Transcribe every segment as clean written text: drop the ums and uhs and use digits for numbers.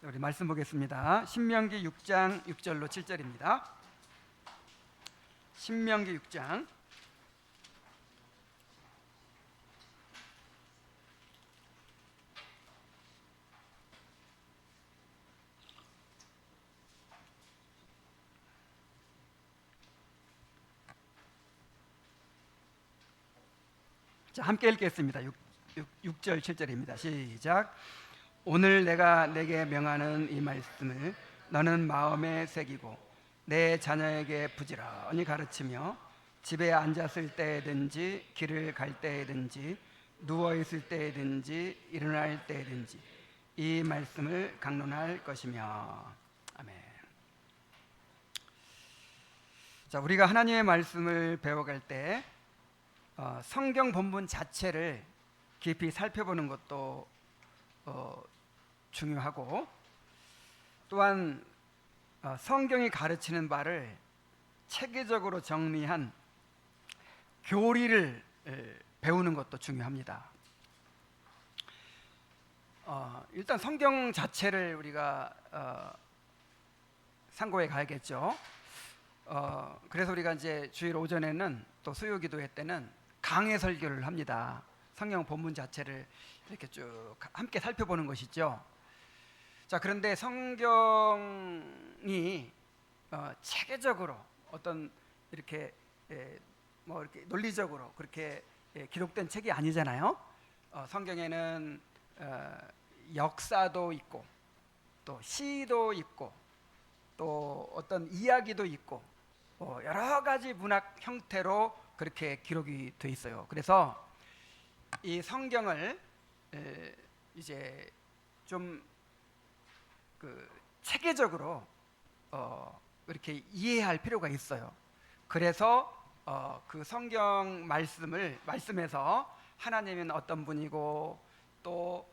우리 말씀 보겠습니다. 신명기 6장 6절로 7절입니다. 신명기 6장 자, 함께 읽겠습니다. 6절 7절입니다. 시작. 오늘 내가 내게 명하는 이 말씀을 너는 마음에 새기고 내 자녀에게 부지런히 가르치며 집에 앉았을 때든지 길을 갈 때든지 누워 있을 때든지 일어날 때든지 이 말씀을 강론할 것이며. 아멘. 자, 우리가 하나님의 말씀을 배워갈 때 성경 본문 자체를 깊이 살펴보는 것도 중요하고, 또한 성경이 가르치는 바를 체계적으로 정리한 교리를 배우는 것도 중요합니다. 일단 성경 자체를 우리가 상고해 가야겠죠. 그래서 우리가 이제 주일 오전에는 또 수요 기도회 때는 강해 설교를 합니다. 성경 본문 자체를 이렇게 쭉 함께 살펴보는 것이죠. 자, 그런데 성경이 체계적으로 어떤 이렇게 이렇게 논리적으로 그렇게 기록된 책이 아니잖아요. 성경에는 역사도 있고 또 시도 있고 또 어떤 이야기도 있고 여러 가지 문학 형태로 그렇게 기록이 돼 있어요. 그래서 이 성경을 이제 좀 체계적으로 이렇게 이해할 필요가 있어요. 그래서 그 성경 말씀에서 하나님은 어떤 분이고 또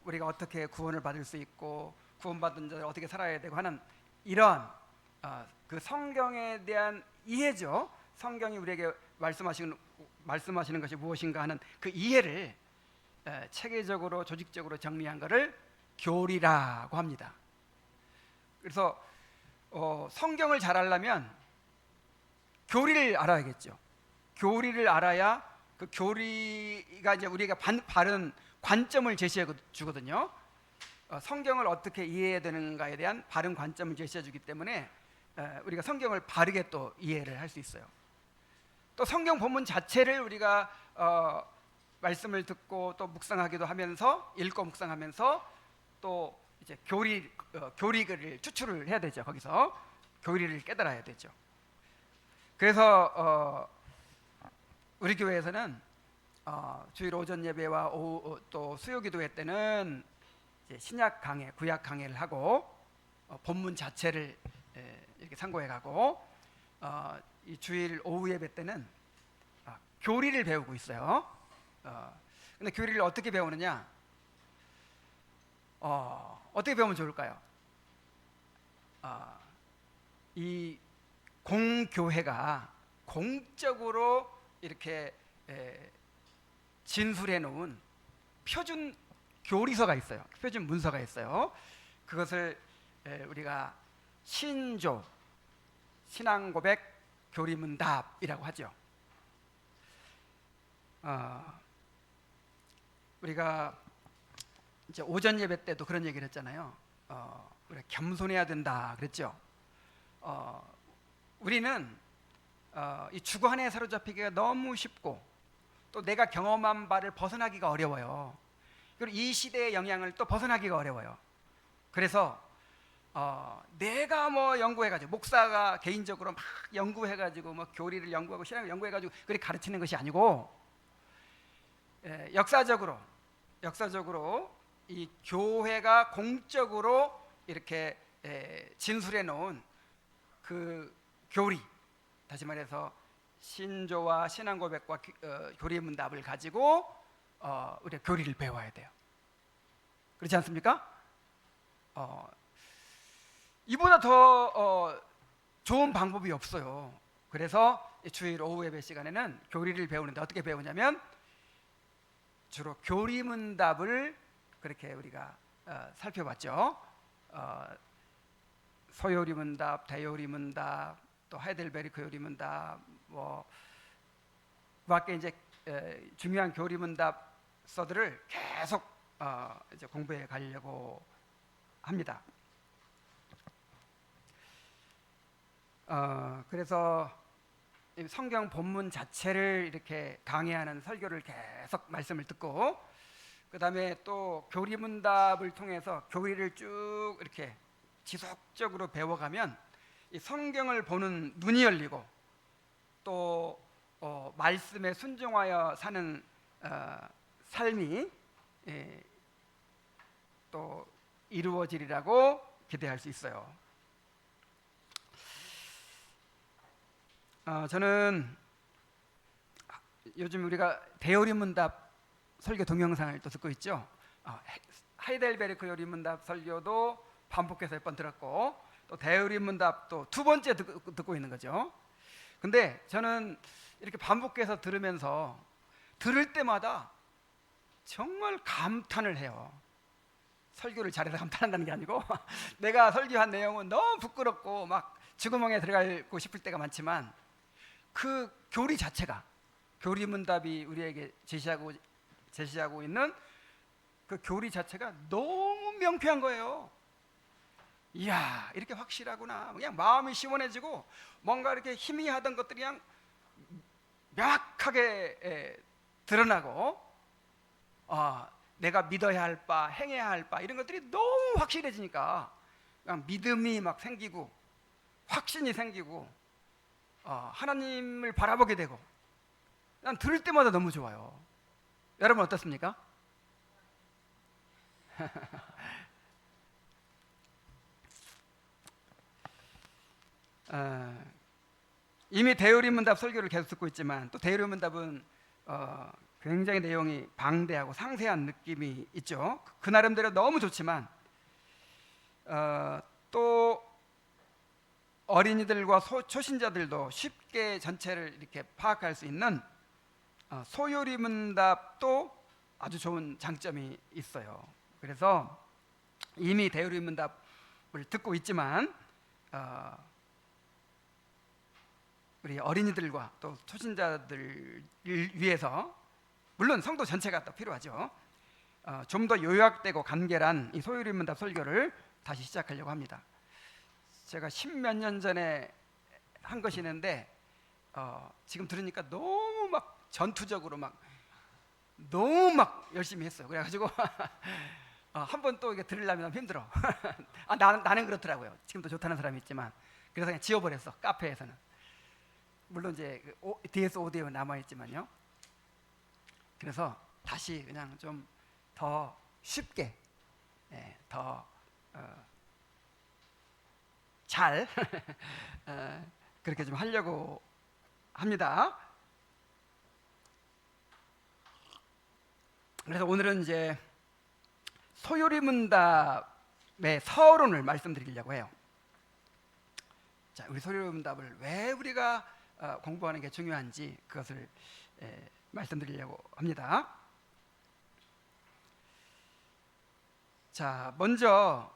우리가 어떻게 구원을 받을 수 있고 구원받은 자들 어떻게 살아야 되고 하는 이런 그 성경에 대한 이해죠. 성경이 우리에게 말씀하시는 것이 무엇인가 하는 그 이해를 체계적으로 조직적으로 정리한 것을 교리라고 합니다. 그래서 성경을 잘 알려면 교리를 알아야겠죠. 교리를 알아야 그 교리가 이제 우리가 바른 관점을 제시해 주거든요. 성경을 어떻게 이해해야 되는가에 대한 바른 관점을 제시해 주기 때문에 우리가 성경을 바르게 또 이해를 할 수 있어요. 또 성경 본문 자체를 우리가 말씀을 듣고 또 묵상하기도 하면서 읽고 묵상하면서 또 이제 교리를 추출을 해야 되죠. 거기서 교리를 깨달아야 되죠. 그래서 우리 교회에서는 주일 오전 예배와 오후 또 수요 기도회 때는 이제 신약 강해, 구약 강해를 하고 본문 자체를 이렇게 상고해 가고 이 주일 오후 예배 때는 교리를 배우고 있어요. 근데 교리를 어떻게 배우느냐? 어떻게 배우면 좋을까요? 이 공교회가 공적으로 이렇게 진술해 놓은 표준 교리서가 있어요. 표준 문서가 있어요. 그것을 우리가 신조, 신앙고백, 교리문답이라고 하죠. 우리가 이제 오전 예배 때도 그런 얘기를 했잖아요. 우리가 겸손해야 된다 그랬죠. 우리는 이 주거 안에 사로잡히기가 너무 쉽고 또 내가 경험한 바를 벗어나기가 어려워요. 그리고 이 시대의 영향을 또 벗어나기가 어려워요. 그래서 내가 연구해가지고 목사가 개인적으로 막 연구해가지고 교리를 연구하고 신앙을 연구해가지고 그렇게 가르치는 것이 아니고 역사적으로 이 교회가 공적으로 이렇게 진술해 놓은 그 교리, 다시 말해서 신조와 신앙고백과 교리문답을 가지고 우리가 교리를 배워야 돼요. 그렇지 않습니까? 이보다 더 좋은 방법이 없어요. 그래서 주일 오후 예배 시간에는 교리를 배우는데 어떻게 배우냐면 주로 교리문답을 그렇게 우리가 살펴봤죠. 어, 소요리 문답, 대요리 문답, 또 하이델베르크 요리 문답, 뭐 밖에 이제 중요한 교리 문답서들을 계속 이제 공부해 가려고 합니다. 그래서 성경 본문 자체를 이렇게 강의하는 설교를 계속 말씀을 듣고, 그 다음에 또 교리 문답을 통해서 교리를 쭉 이렇게 지속적으로 배워가면 이 성경을 보는 눈이 열리고, 또 말씀에 순종하여 사는 삶이 또 이루어지리라고 기대할 수 있어요. 저는 요즘 우리가 대요리 문답 설교 동영상을 또 듣고 있죠. 하이델베르크 요리 문답 설교도 반복해서 몇 번 들었고, 또 대요리 문답 또 두 번째 듣고 있는 거죠. 근데 저는 이렇게 반복해서 들으면서 들을 때마다 정말 감탄을 해요. 설교를 잘해서 감탄한다는 게 아니고 내가 설교한 내용은 너무 부끄럽고 막 쥐구멍에 들어가고 싶을 때가 많지만, 그 교리 자체가, 교리 문답이 우리에게 제시하고 있는 그 교리 자체가 너무 명쾌한 거예요. 이야, 이렇게 확실하구나. 그냥 마음이 시원해지고 뭔가 이렇게 희미하던 것들이 그냥 명확하게 드러나고, 내가 믿어야 할 바, 행해야 할 바, 이런 것들이 너무 확실해지니까 그냥 믿음이 막 생기고 확신이 생기고 하나님을 바라보게 되고, 난 들을 때마다 너무 좋아요. 여러분 어떻습니까? 이미 대요리 문답 설교를 계속 듣고 있지만, 또 대요리 문답은 굉장히 내용이 방대하고 상세한 느낌이 있죠. 그 나름대로 너무 좋지만, 또 어린이들과 초신자들도 쉽게 전체를 이렇게 파악할 수 있는 소요리 문답도 아주 좋은 장점이 있어요. 그래서 이미 대요리 문답을 듣고 있지만 우리 어린이들과 또 초신자들을 위해서, 물론 성도 전체가 또 필요하죠. 좀 더 요약되고 간결한 이 소요리 문답 설교를 다시 시작하려고 합니다. 제가 10몇 년 전에 한 것이 있는데 지금 들으니까 너무 막 전투적으로 막 너무 막 열심히 했어요. 그래가지고 한번 또 이게 들으려면 힘들어. 나는 그렇더라고요. 지금도 좋다는 사람이 있지만, 그래서 그냥 지워버렸어. 카페에서는. 물론 이제 DS 오디오 남아있지만요. 그래서 다시 그냥 좀 더 쉽게, 더 잘 그렇게 좀 하려고 합니다. 그래서 오늘은 이제 소요리 문답의 서론을 말씀드리려고 해요. 자, 우리 소요리 문답을 왜 우리가 공부하는 게 중요한지 그것을 말씀드리려고 합니다. 자, 먼저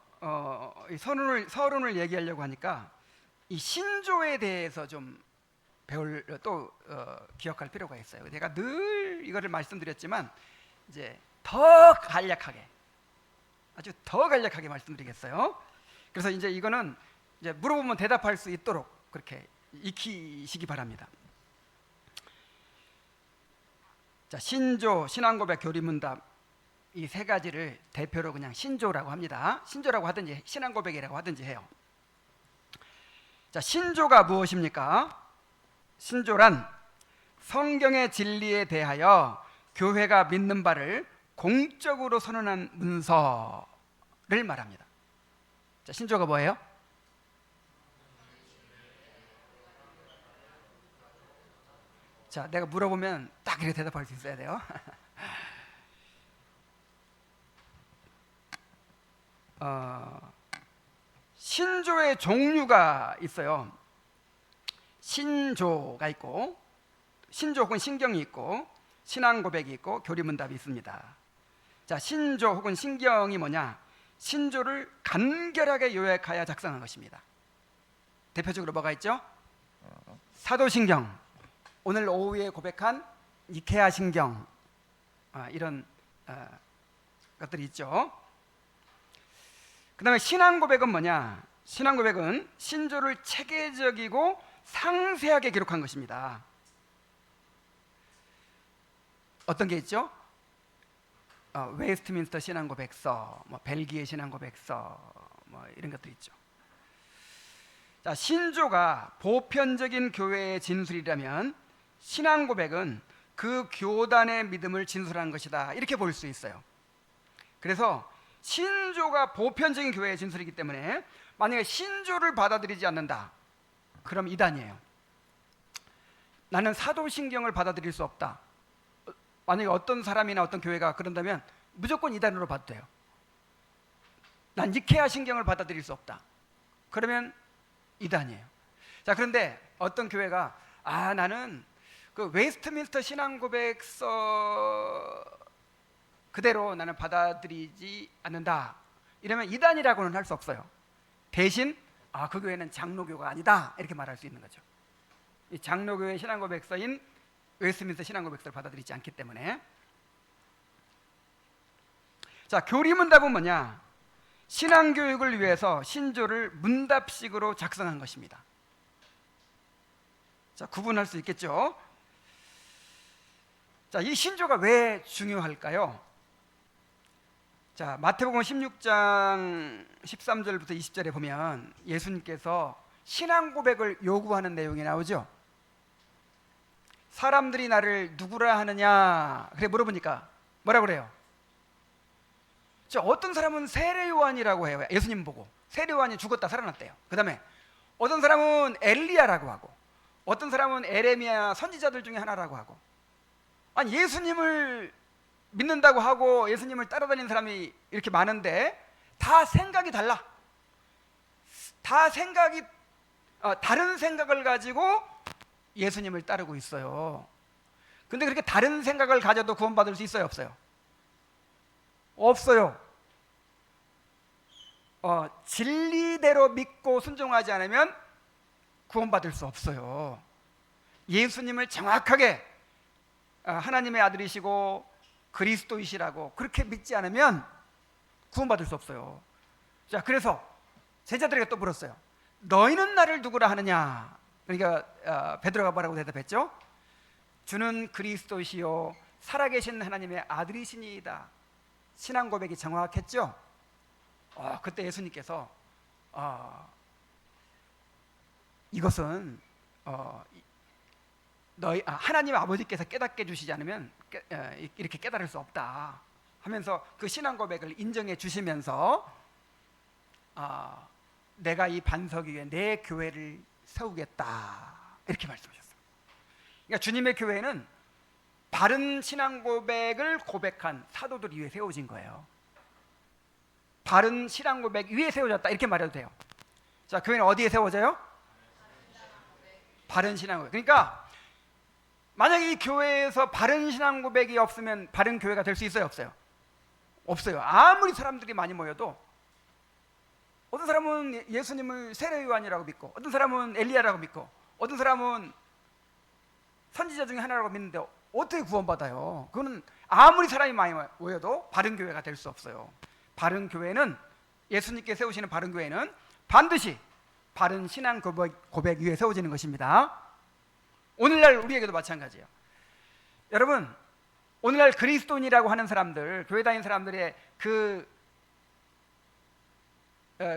이 서론을 얘기하려고 하니까 이 신조에 대해서 좀 기억할 필요가 있어요. 제가 늘 이거를 말씀드렸지만 이제 더 간략하게, 아주 더 간략하게 말씀드리겠어요. 그래서 이제 이거는 이제 물어보면 대답할 수 있도록 그렇게 익히시기 바랍니다. 자, 신조, 신앙고백, 교리문답, 이 세 가지를 대표로 그냥 신조라고 합니다. 신조라고 하든지 신앙고백이라고 하든지 해요. 자, 신조가 무엇입니까? 신조란 성경의 진리에 대하여 교회가 믿는 바를 공적으로 선언한 문서를 말합니다. 자, 신조가 뭐예요? 자, 내가 물어보면 딱 이렇게 대답할 수 있어야 돼요. 신조의 종류가 있어요. 신조가 있고, 신조 혹은 신경이 있고, 신앙고백이 있고, 교리문답이 있습니다. 자, 신조 혹은 신경이 뭐냐? 신조를 간결하게 요약하여 작성한 것입니다. 대표적으로 뭐가 있죠? 사도신경, 오늘 오후에 고백한 니케아신경, 이런 것들이 있죠. 그 다음에 신앙고백은 뭐냐? 신앙고백은 신조를 체계적이고 상세하게 기록한 것입니다. 어떤 게 있죠? 웨스트민스터 신앙고백서, 벨기에 신앙고백서, 이런 것도 있죠. 자, 신조가 보편적인 교회의 진술이라면 신앙고백은 그 교단의 믿음을 진술하는 것이다, 이렇게 볼 수 있어요. 그래서 신조가 보편적인 교회의 진술이기 때문에 만약에 신조를 받아들이지 않는다, 그럼 이단이에요. 나는 사도신경을 받아들일 수 없다, 만약에 어떤 사람이나 어떤 교회가 그런다면 무조건 이단으로 봐도 돼요. 난 니케아 신경을 받아들일 수 없다, 그러면 이단이에요. 자, 그런데 어떤 교회가 나는 그 웨스트민스터 신앙고백서 그대로 나는 받아들이지 않는다, 이러면 이단이라고는 할 수 없어요. 대신 그 교회는 장로교가 아니다, 이렇게 말할 수 있는 거죠. 이 장로교의 신앙고백서인 웨스트민스터 신앙고백서를 받아들이지 않기 때문에. 자, 교리문답은 뭐냐? 신앙교육을 위해서 신조를 문답식으로 작성한 것입니다. 자, 구분할 수 있겠죠? 자, 이 신조가 왜 중요할까요? 자, 마태복음 16장 13절부터 20절에 보면 예수님께서 신앙 고백을 요구하는 내용이 나오죠. 사람들이 나를 누구라 하느냐, 그래 물어보니까 뭐라 그래요? 어떤 사람은 세례 요한이라고 해요. 예수님 보고 세례 요한이 죽었다 살아났대요. 그 다음에 어떤 사람은 엘리야라고 하고, 어떤 사람은 에레미야 선지자들 중에 하나라고 하고. 아니, 예수님을 믿는다고 하고 예수님을 따라다니는 사람이 이렇게 많은데 다 생각이 달라. 다 생각이 다른 생각을 가지고 예수님을 따르고 있어요. 근데 그렇게 다른 생각을 가져도 구원받을 수 있어요, 없어요? 없어요. 진리대로 믿고 순종하지 않으면 구원받을 수 없어요. 예수님을 정확하게 하나님의 아들이시고 그리스도이시라고 그렇게 믿지 않으면 구원받을 수 없어요. 자, 그래서 제자들에게 또 물었어요. 너희는 나를 누구라 하느냐? 그러니까 베드로가 뭐라고 대답했죠? 주는 그리스도시요 살아계신 하나님의 아들이시니이다. 신앙 고백이 정확했죠? 그때 예수님께서 이것은 너희 하나님 아버지께서 깨닫게 해주시지 않으면 이렇게 깨달을 수 없다 하면서 그 신앙 고백을 인정해 주시면서 내가 이 반석 위에 내 교회를 세우겠다, 이렇게 말씀하셨어요. 그러니까 주님의 교회는 바른 신앙 고백을 고백한 사도들 위에 세워진 거예요. 바른 신앙 고백 위에 세워졌다, 이렇게 말해도 돼요. 자, 교회는 어디에 세워져요? 바른 신앙 고백. 그러니까 만약에 이 교회에서 바른 신앙 고백이 없으면 바른 교회가 될 수 있어요, 없어요? 없어요. 아무리 사람들이 많이 모여도 어떤 사람은 예수님을 세례 요한이라고 믿고, 어떤 사람은 엘리야라고 믿고, 어떤 사람은 선지자 중에 하나라고 믿는데 어떻게 구원받아요? 그거는 아무리 사람이 많이 모여도 바른 교회가 될 수 없어요. 바른 교회는, 예수님께 세우시는 바른 교회는 반드시 바른 신앙 고백 위에 세워지는 것입니다. 오늘날 우리에게도 마찬가지예요. 여러분, 오늘날 그리스도인이라고 하는 사람들, 교회 다니는 사람들의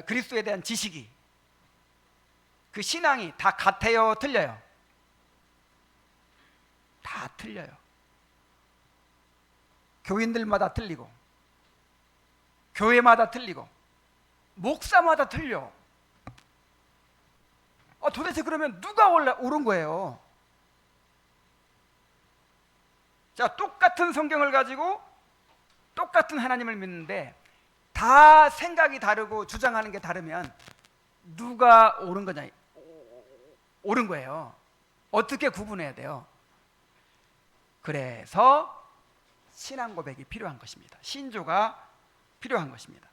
그리스도에 대한 지식이, 그 신앙이 다 같아요, 틀려요? 다 틀려요. 교인들마다 틀리고, 교회마다 틀리고, 목사마다 틀려. 도대체 그러면 누가 옳은 거예요? 자, 똑같은 성경을 가지고 똑같은 하나님을 믿는데 다 생각이 다르고 주장하는 게 다르면 누가 옳은 거냐? 옳은 거예요. 어떻게 구분해야 돼요? 그래서 신앙 고백이 필요한 것입니다. 신조가 필요한 것입니다.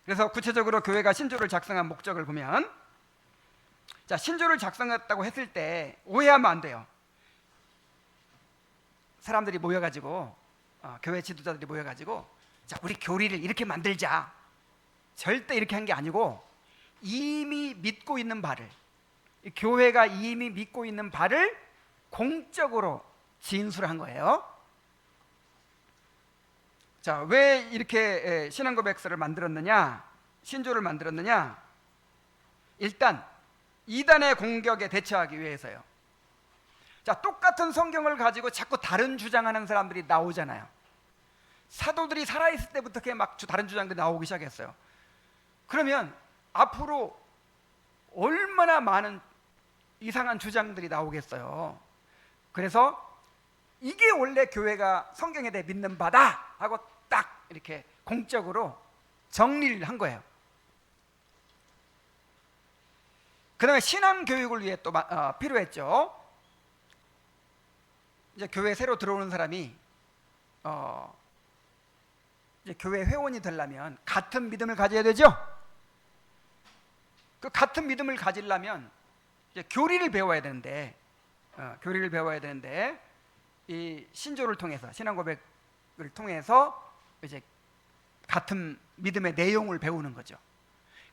그래서 구체적으로 교회가 신조를 작성한 목적을 보면, 자, 신조를 작성했다고 했을 때 오해하면 안 돼요. 사람들이 모여가지고 교회 지도자들이 모여가지고 자, 우리 교리를 이렇게 만들자, 절대 이렇게 한 게 아니고 이미 믿고 있는 바를, 교회가 이미 믿고 있는 바를 공적으로 진술한 거예요. 자, 왜 이렇게 신앙고백서를 만들었느냐, 신조를 만들었느냐? 일단 이단의 공격에 대처하기 위해서요. 자, 똑같은 성경을 가지고 자꾸 다른 주장하는 사람들이 나오잖아요. 사도들이 살아있을 때부터 막 다른 주장들이 나오기 시작했어요. 그러면 앞으로 얼마나 많은 이상한 주장들이 나오겠어요. 그래서 이게 원래 교회가 성경에 대해 믿는 바다 하고 딱 이렇게 공적으로 정리를 한 거예요. 그 다음에 신앙교육을 위해 또 필요했죠. 이제 교회에 새로 들어오는 사람이 이제 교회 회원이 되려면 같은 믿음을 가져야 되죠. 그 같은 믿음을 가지려면 이제 교리를 배워야 되는데, 이 신조를 통해서, 신앙 고백을 통해서 이제 같은 믿음의 내용을 배우는 거죠.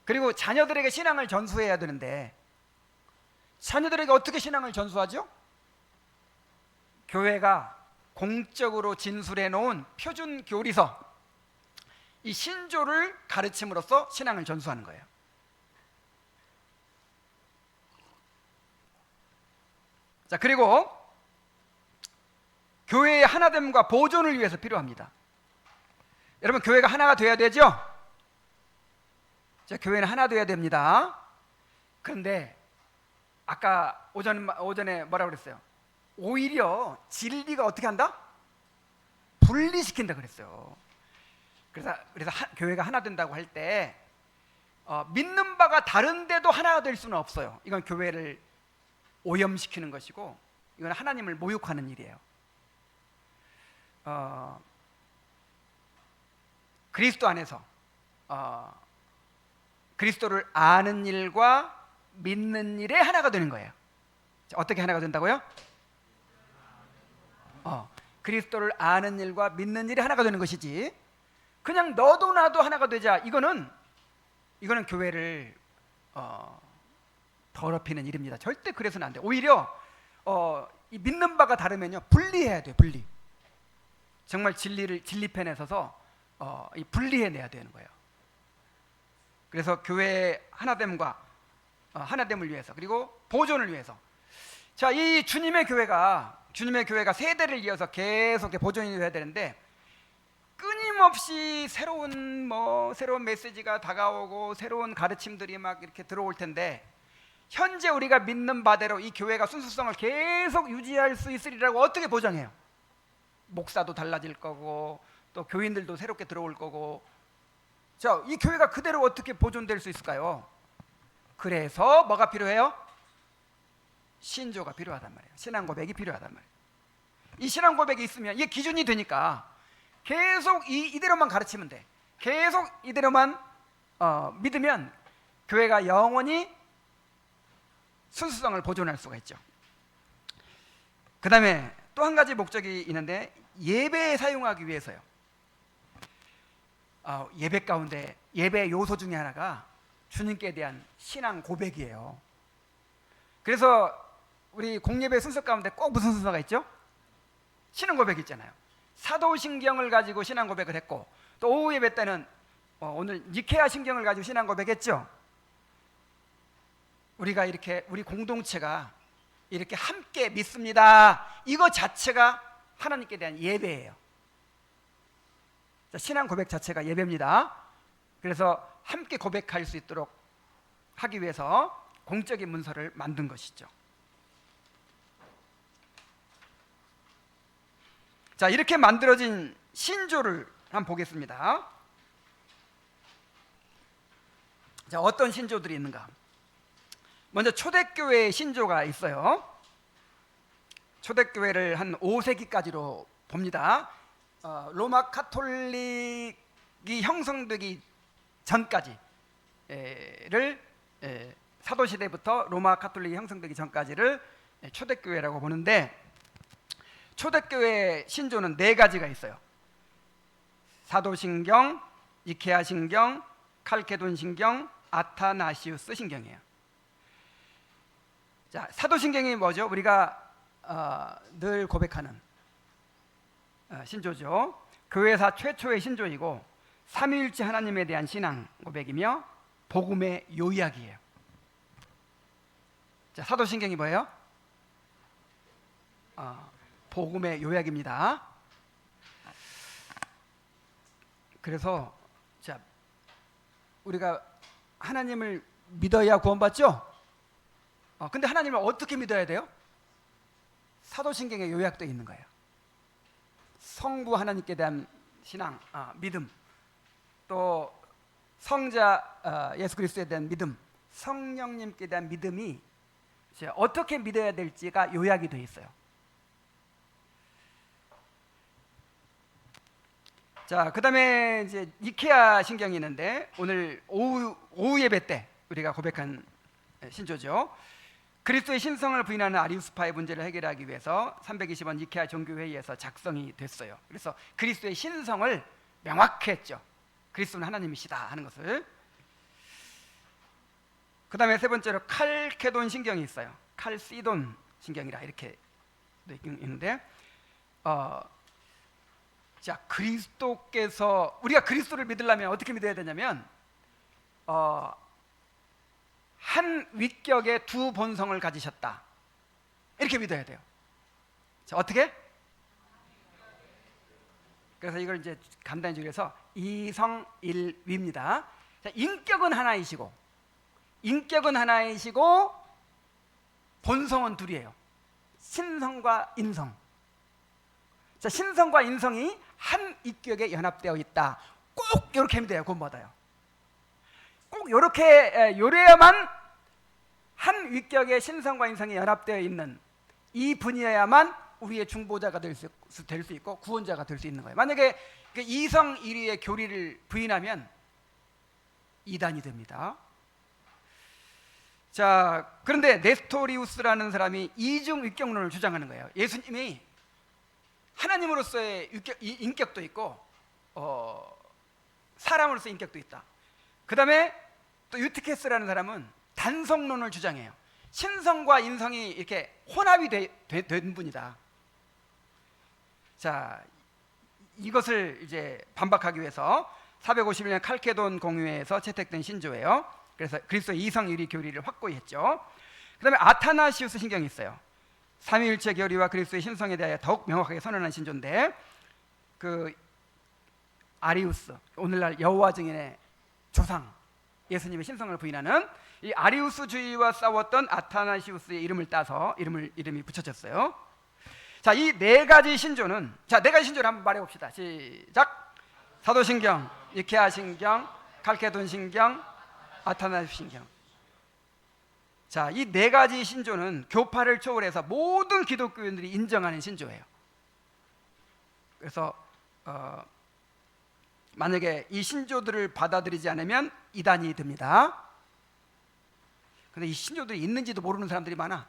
그리고 자녀들에게 신앙을 전수해야 되는데, 자녀들에게 어떻게 신앙을 전수하죠? 교회가 공적으로 진술해 놓은 표준 교리서, 이 신조를 가르침으로써 신앙을 전수하는 거예요. 자, 그리고 교회의 하나됨과 보존을 위해서 필요합니다. 여러분, 교회가 하나가 돼야 되죠? 자, 교회는 하나 돼야 됩니다. 그런데 아까 오전에 뭐라고 그랬어요? 오히려 진리가 어떻게 한다? 분리시킨다 그랬어요. 그래서 교회가 하나 된다고 할 때 믿는 바가 다른데도 하나가 될 수는 없어요. 이건 교회를 오염시키는 것이고, 이건 하나님을 모욕하는 일이에요. 그리스도 안에서 그리스도를 아는 일과 믿는 일에 하나가 되는 거예요. 자, 어떻게 하나가 된다고요? 그리스도를 아는 일과 믿는 일이 하나가 되는 것이지, 그냥 너도 나도 하나가 되자, 이거는 교회를 더럽히는 일입니다. 절대 그래서는 안 돼요. 오히려 이 믿는 바가 다르면요, 분리해야 돼요. 분리. 정말 진리편에 서서 이 분리해내야 되는 거예요. 그래서 교회의 하나됨을 위해서, 그리고 보존을 위해서, 자, 이 주님의 교회가 세대를 이어서 계속 보존이 돼야 되는데, 끊임없이 새로운 메시지가 다가오고 새로운 가르침들이 막 이렇게 들어올 텐데, 현재 우리가 믿는 바대로 이 교회가 순수성을 계속 유지할 수 있으리라고 어떻게 보장해요? 목사도 달라질 거고, 또 교인들도 새롭게 들어올 거고. 자, 이 교회가 그대로 어떻게 보존될 수 있을까요? 그래서 뭐가 필요해요? 신조가 필요하단 말이에요. 신앙 고백이 필요하단 말이에요. 이 신앙 고백이 있으면 이게 기준이 되니까 계속 이대로만 가르치면 돼. 계속 이대로만 믿으면 교회가 영원히 순수성을 보존할 수가 있죠. 그 다음에 또 한 가지 목적이 있는데, 예배에 사용하기 위해서요. 예배 가운데 예배 요소 중에 하나가 주님께 대한 신앙 고백이에요. 그래서 우리 공예배 순서 가운데 꼭 무슨 순서가 있죠? 신앙 고백이 있잖아요. 사도신경을 가지고 신앙 고백을 했고, 또 오후 예배 때는 오늘 니케아 신경을 가지고 신앙 고백했죠. 우리가 이렇게, 우리 공동체가 이렇게 함께 믿습니다, 이거 자체가 하나님께 대한 예배예요. 자, 신앙 고백 자체가 예배입니다. 그래서 함께 고백할 수 있도록 하기 위해서 공적인 문서를 만든 것이죠. 자, 이렇게 만들어진 신조를 한번 보겠습니다. 자, 어떤 신조들이 있는가? 먼저 초대교회의 신조가 있어요. 초대교회를 한 5세기까지로 봅니다. 로마 카톨릭이 형성되기 전까지를 사도 시대부터 로마 가톨릭이 형성되기 전까지를 초대교회라고 보는데, 초대교회 신조는 4가지가 있어요. 사도신경, 니케아 신경, 칼케돈 신경, 아타나시우스 신경이에요. 자, 사도신경이 뭐죠? 우리가 늘 고백하는 신조죠. 교회사 최초의 신조이고 삼위일체 하나님에 대한 신앙 고백이며 복음의 요약이에요. 자, 사도신경이 뭐예요? 복음의 요약입니다. 그래서 자, 우리가 하나님을 믿어야 구원받죠? 근데 하나님을 어떻게 믿어야 돼요? 사도신경에 요약되어 있는 거예요. 성부 하나님께 대한 신앙, 믿음, 또 성자 예수 그리스도에 대한 믿음, 성령님께 대한 믿음이 이제 어떻게 믿어야 될지가 요약이 되어 있어요. 자, 그 다음에 이제 니케아 신경이 있는데, 오늘 오후 예배 때 우리가 고백한 신조죠. 그리스도의 신성을 부인하는 아리우스파의 문제를 해결하기 위해서 320원 니케아 종교회의에서 작성이 됐어요. 그래서 그리스도의 신성을 명확히 했죠. 그리스도는 하나님이시다 하는 것을. 그 다음에 세 번째로 칼케돈 신경이 있어요. 칼시돈 신경이라 이렇게 있는데, 자, 그리스도께서, 우리가 그리스도를 믿으려면 어떻게 믿어야 되냐면 한 위격의 두 본성을 가지셨다, 이렇게 믿어야 돼요. 자, 어떻게? 그래서 이걸 이제 간단히 줄여서 이성일위입니다. 자, 인격은 하나이시고 본성은 둘이에요. 신성과 인성. 자, 신성과 인성이 한 위격에 연합되어 있다. 꼭 이렇게 하면 돼요. 구원받아요. 꼭 이렇게 요래야만 한 위격의 신성과 인성이 연합되어 있는 이 분이어야만 우리의 중보자가 될 수 있고 구원자가 될 수 있는 거예요. 만약에 그 이성일위의 교리를 부인하면 이단이 됩니다. 자, 그런데 네스토리우스라는 사람이 이중 위격론을 주장하는 거예요. 예수님이 하나님으로서의 인격도 있고 사람으로서의 인격도 있다. 그 다음에 또 유티케스라는 사람은 단성론을 주장해요. 신성과 인성이 이렇게 혼합이 된 분이다. 자, 이것을 이제 반박하기 위해서 451년 칼케돈 공회에서 채택된 신조예요. 그래서 그리스도의 이성일위 교리를 확고히 했죠. 그 다음에 아타나시우스 신경이 있어요. 삼위일체 교리와 그리스도의 신성에 대하여 더욱 명확하게 선언한 신조인데, 그 아리우스, 오늘날 여호와 증인의 조상, 예수님의 신성을 부인하는 이 아리우스주의와 싸웠던 아타나시우스의 이름을 따서 이름이 붙여졌어요. 자, 이 4가지 신조는, 자, 4가지 신조를 한번 말해봅시다. 시작. 사도신경, 니케아 신경, 칼케돈 신경, 아타나시우스 신경. 자, 이 4가지 신조는 교파를 초월해서 모든 기독교인들이 인정하는 신조예요. 그래서 만약에 이 신조들을 받아들이지 않으면 이단이 됩니다. 근데 이 신조들이 있는지도 모르는 사람들이 많아.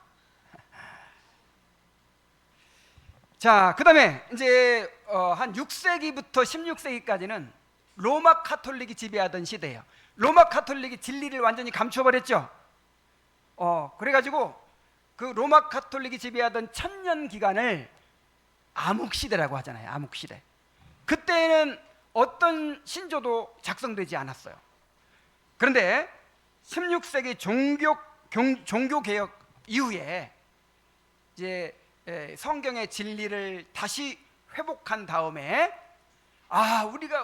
자, 그 다음에 이제 한 6세기부터 16세기까지는 로마 카톨릭이 지배하던 시대예요. 로마 카톨릭이 진리를 완전히 감춰버렸죠. 그래가지고 그 로마 카톨릭이 지배하던 1000년 기간을 암흑시대라고 하잖아요. 암흑시대. 그때는 어떤 신조도 작성되지 않았어요. 그런데 16세기 종교개혁 이후에 이제 성경의 진리를 다시 회복한 다음에,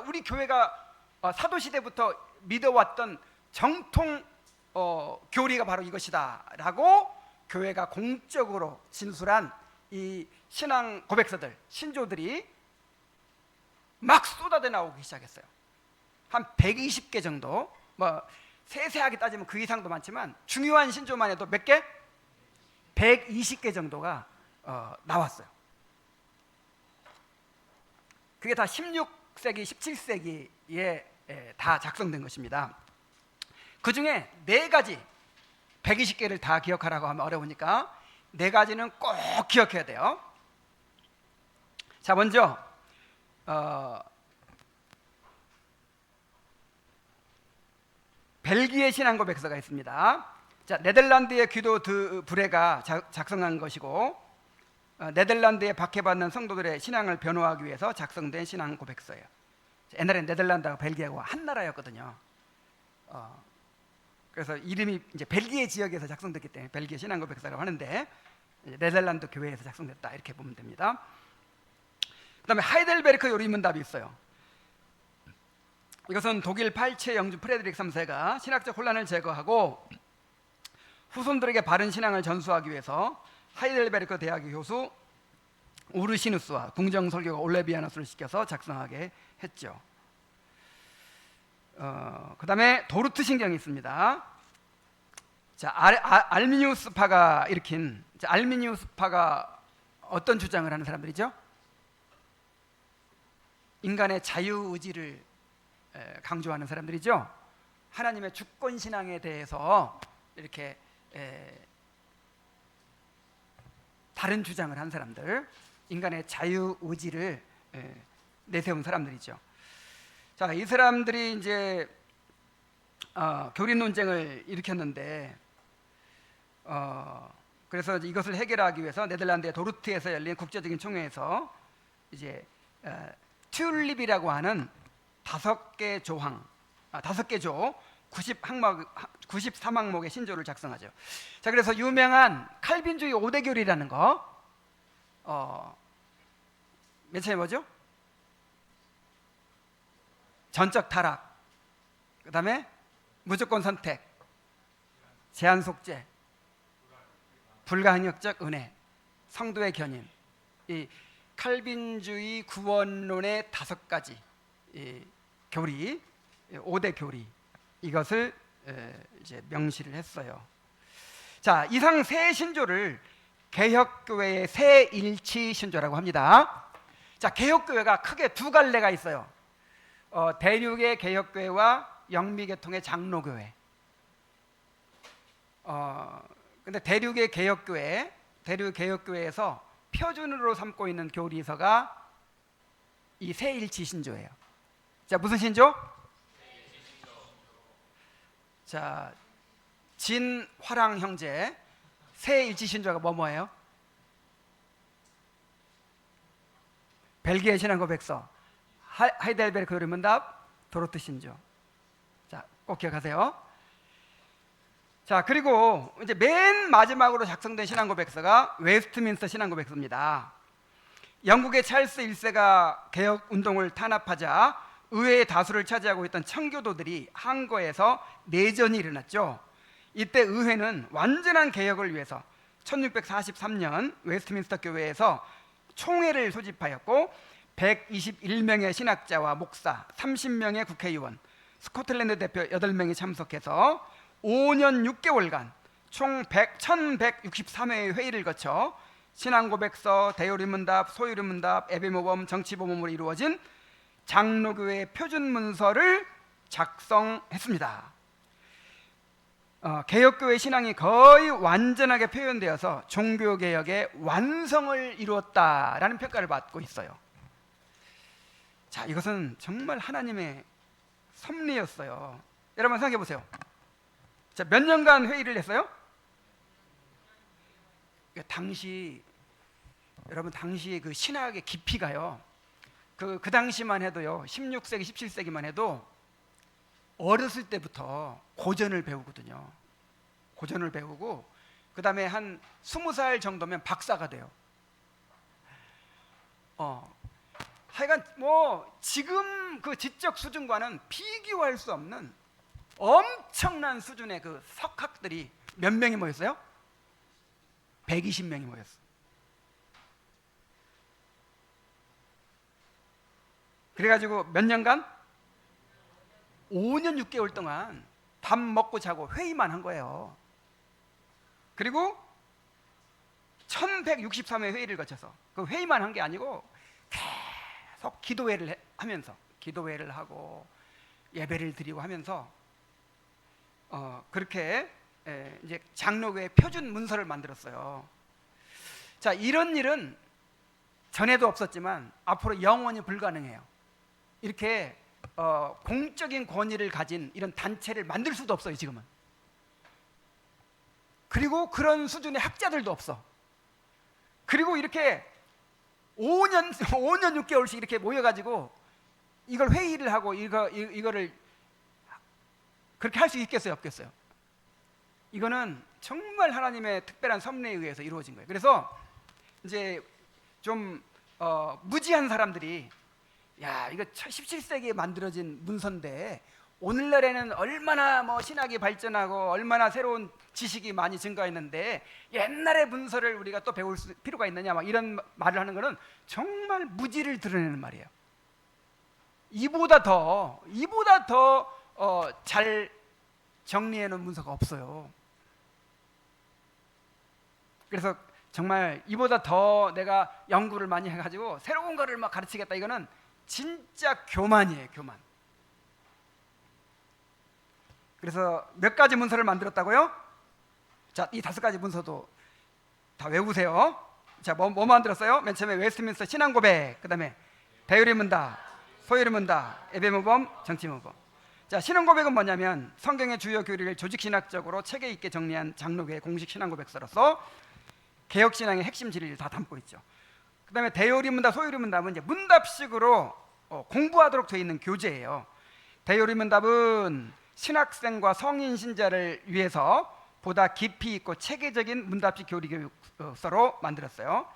우리 교회가 사도시대부터 믿어왔던 정통 교리가 바로 이것이다 라고 교회가 공적으로 진술한 이 신앙 고백서들, 신조들이 막 쏟아져 나오기 시작했어요. 한 120개 정도, 뭐 세세하게 따지면 그 이상도 많지만 중요한 신조만 해도 몇 개? 120개 정도가 나왔어요. 그게 다 16세기, 17세기에 다 작성된 것입니다. 그 중에 4가지, 120개를 다 기억하라고 하면 어려우니까 4가지는 꼭 기억해야 돼요. 자, 먼저 벨기에 신앙고백서가 있습니다. 자, 네덜란드의 귀도 드 브레가 작성한 것이고, 네덜란드에 박해받는 성도들의 신앙을 변호하기 위해서 작성된 신앙고백서예요. 옛날에 네덜란드하고 벨기에가 한 나라였거든요. 그래서 이름이 이제 벨기에 지역에서 작성됐기 때문에 벨기에 신앙고백서라고 하는데, 네덜란드 교회에서 작성됐다 이렇게 보면 됩니다. 그다음에 하이델베르크 요리문답이 있어요. 이것은 독일 팔체 영주 프레드릭 3세가 신학적 혼란을 제거하고 후손들에게 바른 신앙을 전수하기 위해서 하이델베르크 대학의 교수 우르시누스와 궁정 설교가 올레비아누스를 시켜서 작성하게 했죠. 그 다음에 도르트 신경이 있습니다. 자, 알미니우스파가 일으킨, 알미니우스파가 어떤 주장을 하는 사람들이죠? 인간의 자유의지를 강조하는 사람들이죠. 하나님의 주권 신앙에 대해서 이렇게 다른 주장을 한 사람들, 인간의 자유의지를 내세운 사람들이죠. 자, 이 사람들이 이제 교리 논쟁을 일으켰는데, 그래서 이것을 해결하기 위해서 네덜란드의 도르트에서 열린 국제적인 총회에서 이제 튤립이라고 하는 5개 조항, 5개 조 94항목의 신조를 작성하죠. 자, 그래서 유명한 칼빈주의 5대 교리라는 거, 맨 처음에 뭐죠? 전적 타락, 그 다음에 무조건 선택, 제한 속죄, 불가항력적 은혜, 성도의 견인, 이 칼빈주의 구원론의 5가지 교리, 5대 교리, 이것을 이제 명시를 했어요. 자, 이상 세 신조를 개혁교회의 새 일치 신조라고 합니다. 자, 개혁교회가 크게 2갈래가 있어요. 대륙의 개혁교회와 영미계통의 장로교회. 근데 대륙의 개혁교회, 대륙 개혁교회에서 표준으로 삼고 있는 교리서가 이 새 일치 신조예요. 자, 무슨 신조? 자, 진화랑 형제 새 일치 신조가 뭐예요? 벨기에 신앙고백서, 하이델베르크 요리문답, 도르트 신조. 자, 꼭 기억하세요. 자, 그리고 이제 맨 마지막으로 작성된 신앙고백서가 웨스트민스터 신앙고백서입니다. 영국의 찰스 1세가 개혁 운동을 탄압하자 의회의 다수를 차지하고 있던 청교도들이 항거에서 내전이 일어났죠. 이때 의회는 완전한 개혁을 위해서 1643년 웨스트민스터 교회에서 총회를 소집하였고 121명의 신학자와 목사, 30명의 국회의원, 스코틀랜드 대표 8명이 참석해서 5년 6개월간 총 1163회의 회의를 거쳐 신앙고백서, 대요리문답, 소요리문답, 예배모범, 정치보범으로 이루어진 장로교회 표준문서를 작성했습니다. 개혁교회 신앙이 거의 완전하게 표현되어서 종교개혁의 완성을 이루었다라는 평가를 받고 있어요. 자, 이것은 정말 하나님의 섭리였어요. 여러분 생각해 보세요. 자, 몇 년간 회의를 했어요? 여러분 당시 그 신학의 깊이가요. 그 당시만 해도요, 16세기, 17세기만 해도 어렸을 때부터 고전을 배우거든요. 고전을 배우고 그 다음에 한 20살 정도면 박사가 돼요. 하여간 뭐 지금 그 지적 수준과는 비교할 수 없는 엄청난 수준의 그 석학들이 몇 명이 모였어요? 120명이 모였어요. 그래가지고 몇 년간? 5년 6개월 동안 밥 먹고 자고 회의만 한 거예요. 그리고 1163회 회의를 거쳐서 그 회의만 한 게 아니고 계속 기도회를 하면서 기도회를 하고 예배를 드리고 하면서 그렇게 이제 장로교의 표준 문서를 만들었어요. 자, 이런 일은 전에도 없었지만 앞으로 영원히 불가능해요. 이렇게 공적인 권위를 가진 이런 단체를 만들 수도 없어요, 지금은. 그리고 그런 수준의 학자들도 없어. 그리고 이렇게 5년 6개월씩 이렇게 모여가지고 이걸 회의를 하고 이거를 그렇게 할 수 있겠어요, 없겠어요? 이거는 정말 하나님의 특별한 섭리에 의해서 이루어진 거예요. 그래서 이제 좀 무지한 사람들이 야, 이거 17세기에 만들어진 문서인데 오늘날에는 얼마나 신학이 발전하고 얼마나 새로운 지식이 많이 증가했는데 옛날의 문서를 우리가 또 배울 필요가 있느냐, 막 이런 말을 하는 거는 정말 무지를 드러내는 말이에요. 이보다 더 잘 정리해 놓은 문서가 없어요. 그래서 정말 이보다 더 내가 연구를 많이 해가지고 새로운 거를 막 가르치겠다, 이거는 진짜 교만이에요, 교만. 그래서 몇 가지 문서를 만들었다고요? 자, 이 5가지 문서도 다 외우세요. 자, 뭐 만들었어요? 맨 처음에 웨스트민스터 신앙고백, 그 다음에 대유리문답, 소유리문답, 예배모범, 정치모범. 자, 신앙고백은 뭐냐면 성경의 주요 교리를 조직신학적으로 체계 있게 정리한 장로교의 공식 신앙고백서로서 개혁신앙의 핵심 진리를 다 담고 있죠. 그 다음에 대요리문답, 소요리문답은 이제 문답식으로 공부하도록 되어 있는 교재예요. 대요리문답은 신학생과 성인 신자를 위해서 보다 깊이 있고 체계적인 문답식 교리 교육서로 만들었어요.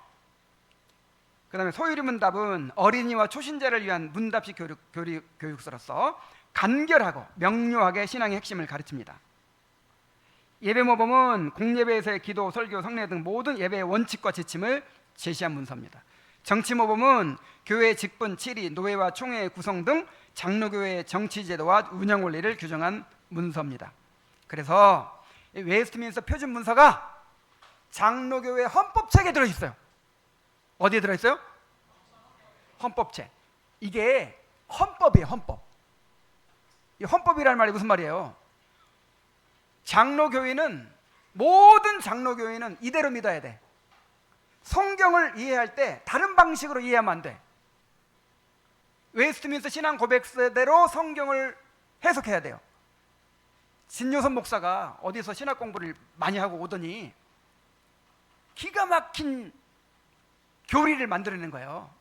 그 다음에 소요리문답은 어린이와 초신자를 위한 문답식 교리 교육서로서 간결하고 명료하게 신앙의 핵심을 가르칩니다. 예배모범은 공예배에서의 기도, 설교, 성례 등 모든 예배의 원칙과 지침을 제시한 문서입니다. 정치모범은 교회 직분, 치리, 노회와 총회의 구성 등 장로교회의 정치제도와 운영 원리를 규정한 문서입니다. 그래서 웨스트민스터 표준 문서가 장로교회 헌법책에 들어있어요. 어디에 들어있어요? 헌법책. 이게 헌법이에요, 헌법. 이 헌법이라는 말이 무슨 말이에요? 모든 장로교회는 이대로 믿어야 돼. 성경을 이해할 때 다른 방식으로 이해하면 안 돼. 웨스트민스터 신앙 고백서대로 성경을 해석해야 돼요. 진요선 목사가 어디서 신학 공부를 많이 하고 오더니 기가 막힌 교리를 만들어낸 거예요.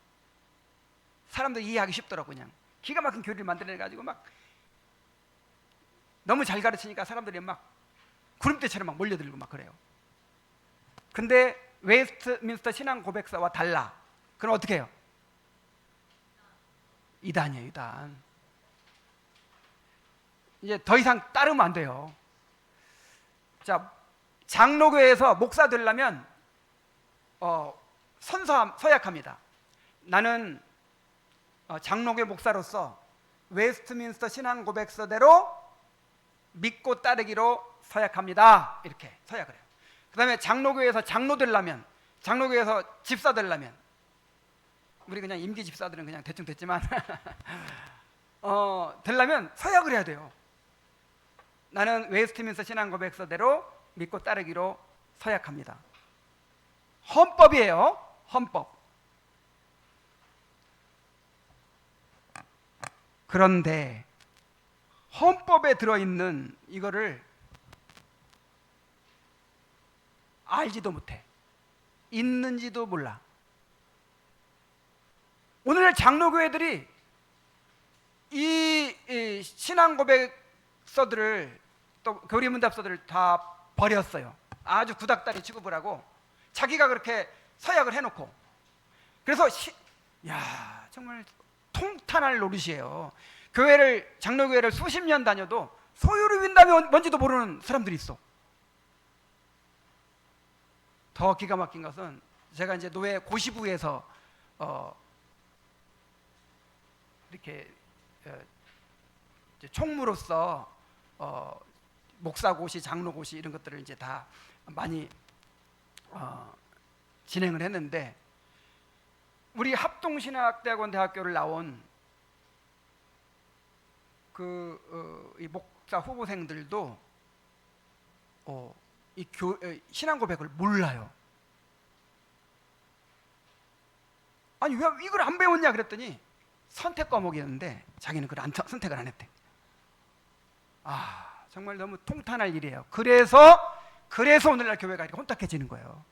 사람들 이해하기 쉽더라고. 그냥 기가 막힌 교리를 만들어내가지고 막 너무 잘 가르치니까 사람들이 막 구름대처럼 막 몰려들고 막 그래요. 근데 웨스트민스터 신앙 고백서와 달라. 그럼 어떻게 해요? 이단이에요, 이단. 이제 더 이상 따르면 안 돼요. 자, 장로교회에서 목사 되려면 서약합니다. 나는 장로교 목사로서 웨스트민스터 신앙 고백서대로 믿고 따르기로 서약합니다. 이렇게 서약을 해요. 그 다음에 장로교회에서 장로 되려면, 장로교회에서 집사 되려면, 우리 그냥 임기 집사들은 그냥 대충 됐지만 되려면 서약을 해야 돼요. 나는 웨스트민스터 신앙 고백서대로 믿고 따르기로 서약합니다. 헌법이에요, 헌법. 그런데 헌법에 들어있는 이거를 알지도 못해. 있는지도 몰라. 오늘날 장로교회들이 이 신앙 고백서들을 또 교리문답서들을 다 버렸어요. 아주 구닥다리 취급을 하고 자기가 그렇게 서약을 해놓고. 그래서 정말 통탄할 노릇이에요. 장로교회를 수십 년 다녀도 소유를 윈다면 뭔지도 모르는 사람들이 있어. 더 기가 막힌 것은 제가 이제 노회 고시부에서 이렇게 총무로서 목사고시, 장로고시 이런 것들을 이제 다 많이 진행을 했는데, 우리 합동신학대학원 대학교를 나온 이 목사 후보생들도 신앙 고백을 몰라요. 아니 왜 이걸 안 배웠냐 그랬더니 선택 과목이었는데 자기는 그걸 선택을 안 했대. 정말 너무 통탄할 일이에요. 그래서 오늘날 교회가 이렇게 혼탁해지는 거예요.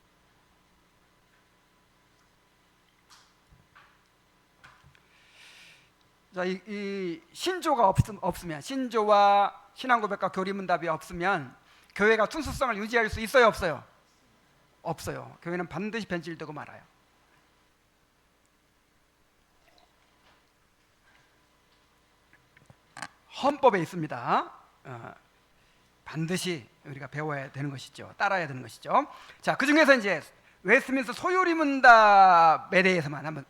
자, 이 신조가 없으면, 신조와 신앙고백과 교리문답이 없으면 교회가 순수성을 유지할 수 있어요, 없어요? 없어요. 교회는 반드시 변질되고 말아요. 헌법에 있습니다. 반드시 우리가 배워야 되는 것이죠. 따라야 되는 것이죠. 자, 그 중에서 이제 웨스트민스터 소요리 문답에 대해서만 한번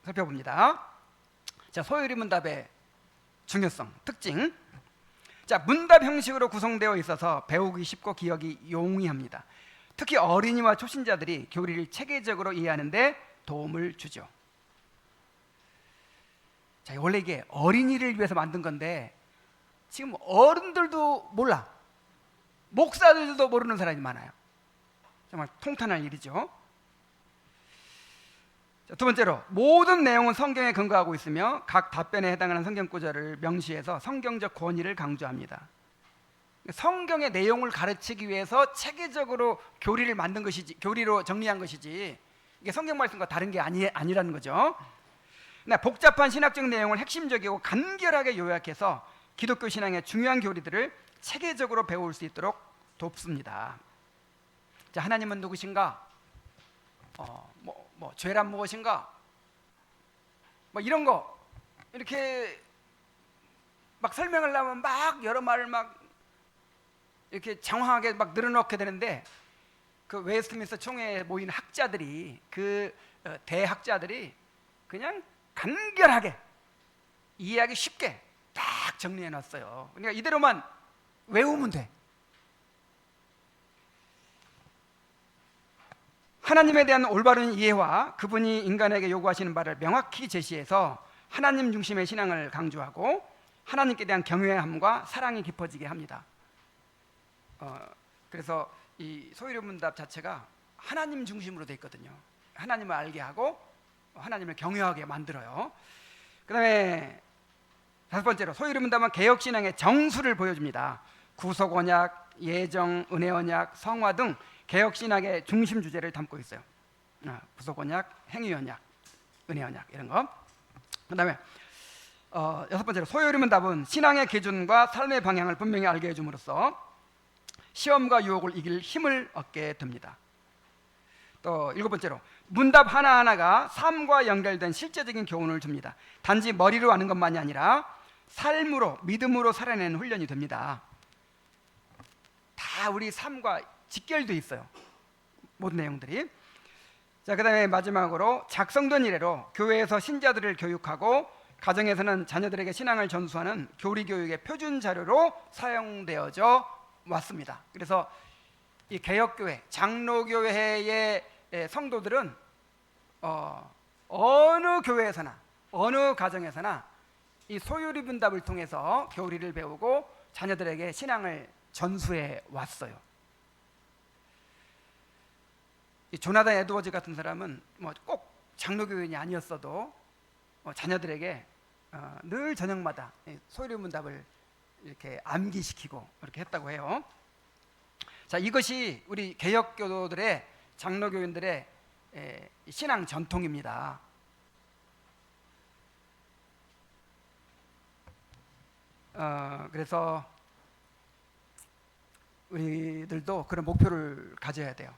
살펴봅니다. 자, 소요리 문답의 중요성, 특징. 자, 문답 형식으로 구성되어 있어서 배우기 쉽고 기억이 용이합니다. 특히 어린이와 초신자들이 교리를 체계적으로 이해하는데 도움을 주죠. 자, 원래 이게 어린이를 위해서 만든 건데 지금 어른들도 몰라. 목사들도 모르는 사람이 많아요. 정말 통탄할 일이죠. 자, 두 번째로, 모든 내용은 성경에 근거하고 있으며 각 답변에 해당하는 성경 구절을 명시해서 성경적 권위를 강조합니다. 성경의 내용을 가르치기 위해서 체계적으로 교리를 만든 것이지, 교리로 정리한 것이지 이게 성경 말씀과 다른 게 아니라는 거죠. 복잡한 신학적 내용을 핵심적이고 간결하게 요약해서 기독교 신앙의 중요한 교리들을 체계적으로 배울 수 있도록 돕습니다. 자, 하나님은 누구신가? 죄란 무엇인가? 이런 거 이렇게 막 설명을 하면 막 여러 말을 막 이렇게 장황하게 막 늘어놓게 되는데 그 웨스트민스터 총회에 모인 학자들이 대학자들이 그냥 간결하게 이해하기 쉽게 딱 정리해 놨어요. 그러니까 이대로만 외우면 돼. 하나님에 대한 올바른 이해와 그분이 인간에게 요구하시는 바를 명확히 제시해서 하나님 중심의 신앙을 강조하고 하나님께 대한 경외함과 사랑이 깊어지게 합니다. 그래서 이 소요리 문답 자체가 하나님 중심으로 되어 있거든요. 하나님을 알게 하고 하나님을 경외하게 만들어요. 그 다음에 다섯 번째로, 소요리 문답은 개혁신앙의 정수를 보여줍니다. 구속언약, 예정, 은혜언약, 성화 등 개혁신학의 중심 주제를 담고 있어요. 구속언약, 행위언약, 은혜언약 이런 거. 그 다음에 여섯 번째로, 소요리 문답은 신앙의 기준과 삶의 방향을 분명히 알게 해줌으로써 시험과 유혹을 이길 힘을 얻게 됩니다. 또 일곱 번째로, 문답 하나하나가 삶과 연결된 실제적인 교훈을 줍니다. 단지 머리로 아는 것만이 아니라 삶으로, 믿음으로 살아내는 훈련이 됩니다. 다 우리 삶과 직결되어 있어요, 모든 내용들이. 자, 그 다음에 마지막으로, 작성된 이래로 교회에서 신자들을 교육하고 가정에서는 자녀들에게 신앙을 전수하는 교리교육의 표준 자료로 사용되어져 왔습니다. 그래서 이 개혁교회, 장로교회의 성도들은 어느 교회에서나 어느 가정에서나 이 소요리 문답을 통해서 교리를 배우고 자녀들에게 신앙을 전수해 왔어요. 이 조나단 에드워즈 같은 사람은 꼭 장로교인이 아니었어도 자녀들에게 늘 저녁마다 소요리 문답을 이렇게 암기시키고 이렇게 했다고 해요. 자, 이것이 우리 개혁교도들의, 장로교인들의 신앙 전통입니다. 그래서 우리들도 그런 목표를 가져야 돼요.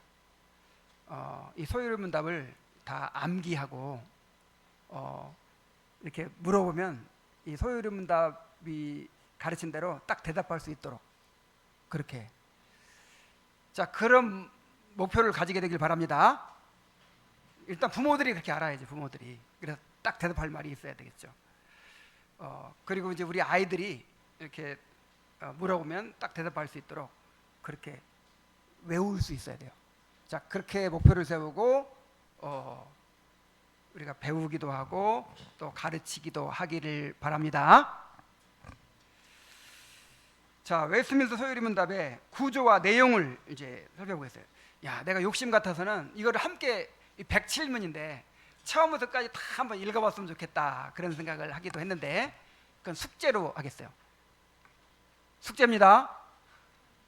이 소요리 문답을 다 암기하고 이렇게 물어보면 이 소요리 문답이 가르친 대로 딱 대답할 수 있도록 그렇게. 자, 그런 목표를 가지게 되길 바랍니다. 일단 부모들이 그렇게 알아야지, 부모들이. 그래서 딱 대답할 말이 있어야 되겠죠. 그리고 이제 우리 아이들이 이렇게 물어보면 딱 대답할 수 있도록 그렇게 외울 수 있어야 돼요. 자, 그렇게 목표를 세우고 우리가 배우기도 하고 또 가르치기도 하기를 바랍니다. 자, 웨스트민스터 소요리문답의 구조와 내용을 이제 살펴보겠어요. 야, 내가 욕심 같아서는 이거를 함께 107문인데 처음부터까지 다 한번 읽어봤으면 좋겠다, 그런 생각을 하기도 했는데 그건 숙제로 하겠어요. 숙제입니다.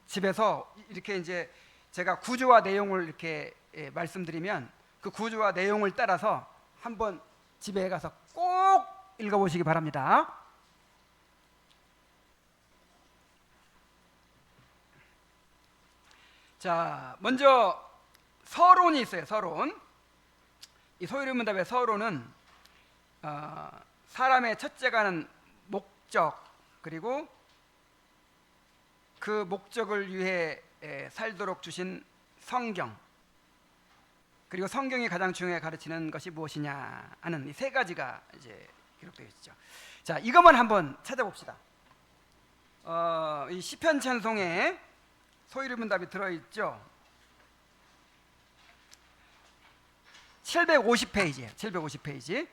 집에서 이렇게 이제 제가 구조와 내용을 이렇게 말씀드리면 그 구조와 내용을 따라서 한번 집에 가서 꼭 읽어보시기 바랍니다. 자, 먼저 서론이 있어요. 서론. 이 소요리문답의 서론은 사람의 첫째가는 목적, 그리고 그 목적을 위해 살도록 주신 성경, 그리고 성경이 가장 중요하게 가르치는 것이 무엇이냐 하는 이 세 가지가 이제 기록되어 있죠. 자, 이것만 한번 찾아봅시다. 이 시편 찬송에 소요리문답이 들어있죠. 750페이지예요. 750페이지.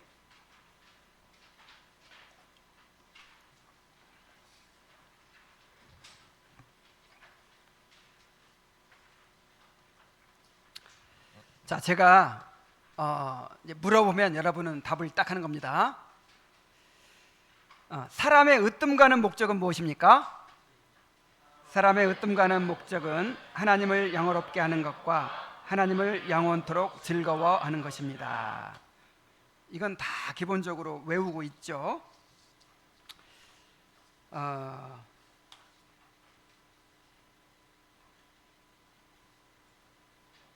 자, 제가 이제 물어보면 여러분은 답을 딱 하는 겁니다. 사람의 으뜸가는 목적은 무엇입니까? 사람의 으뜸가는 목적은 하나님을 영화롭게 하는 것과 하나님을 영원토록 즐거워하는 것입니다. 이건 다 기본적으로 외우고 있죠.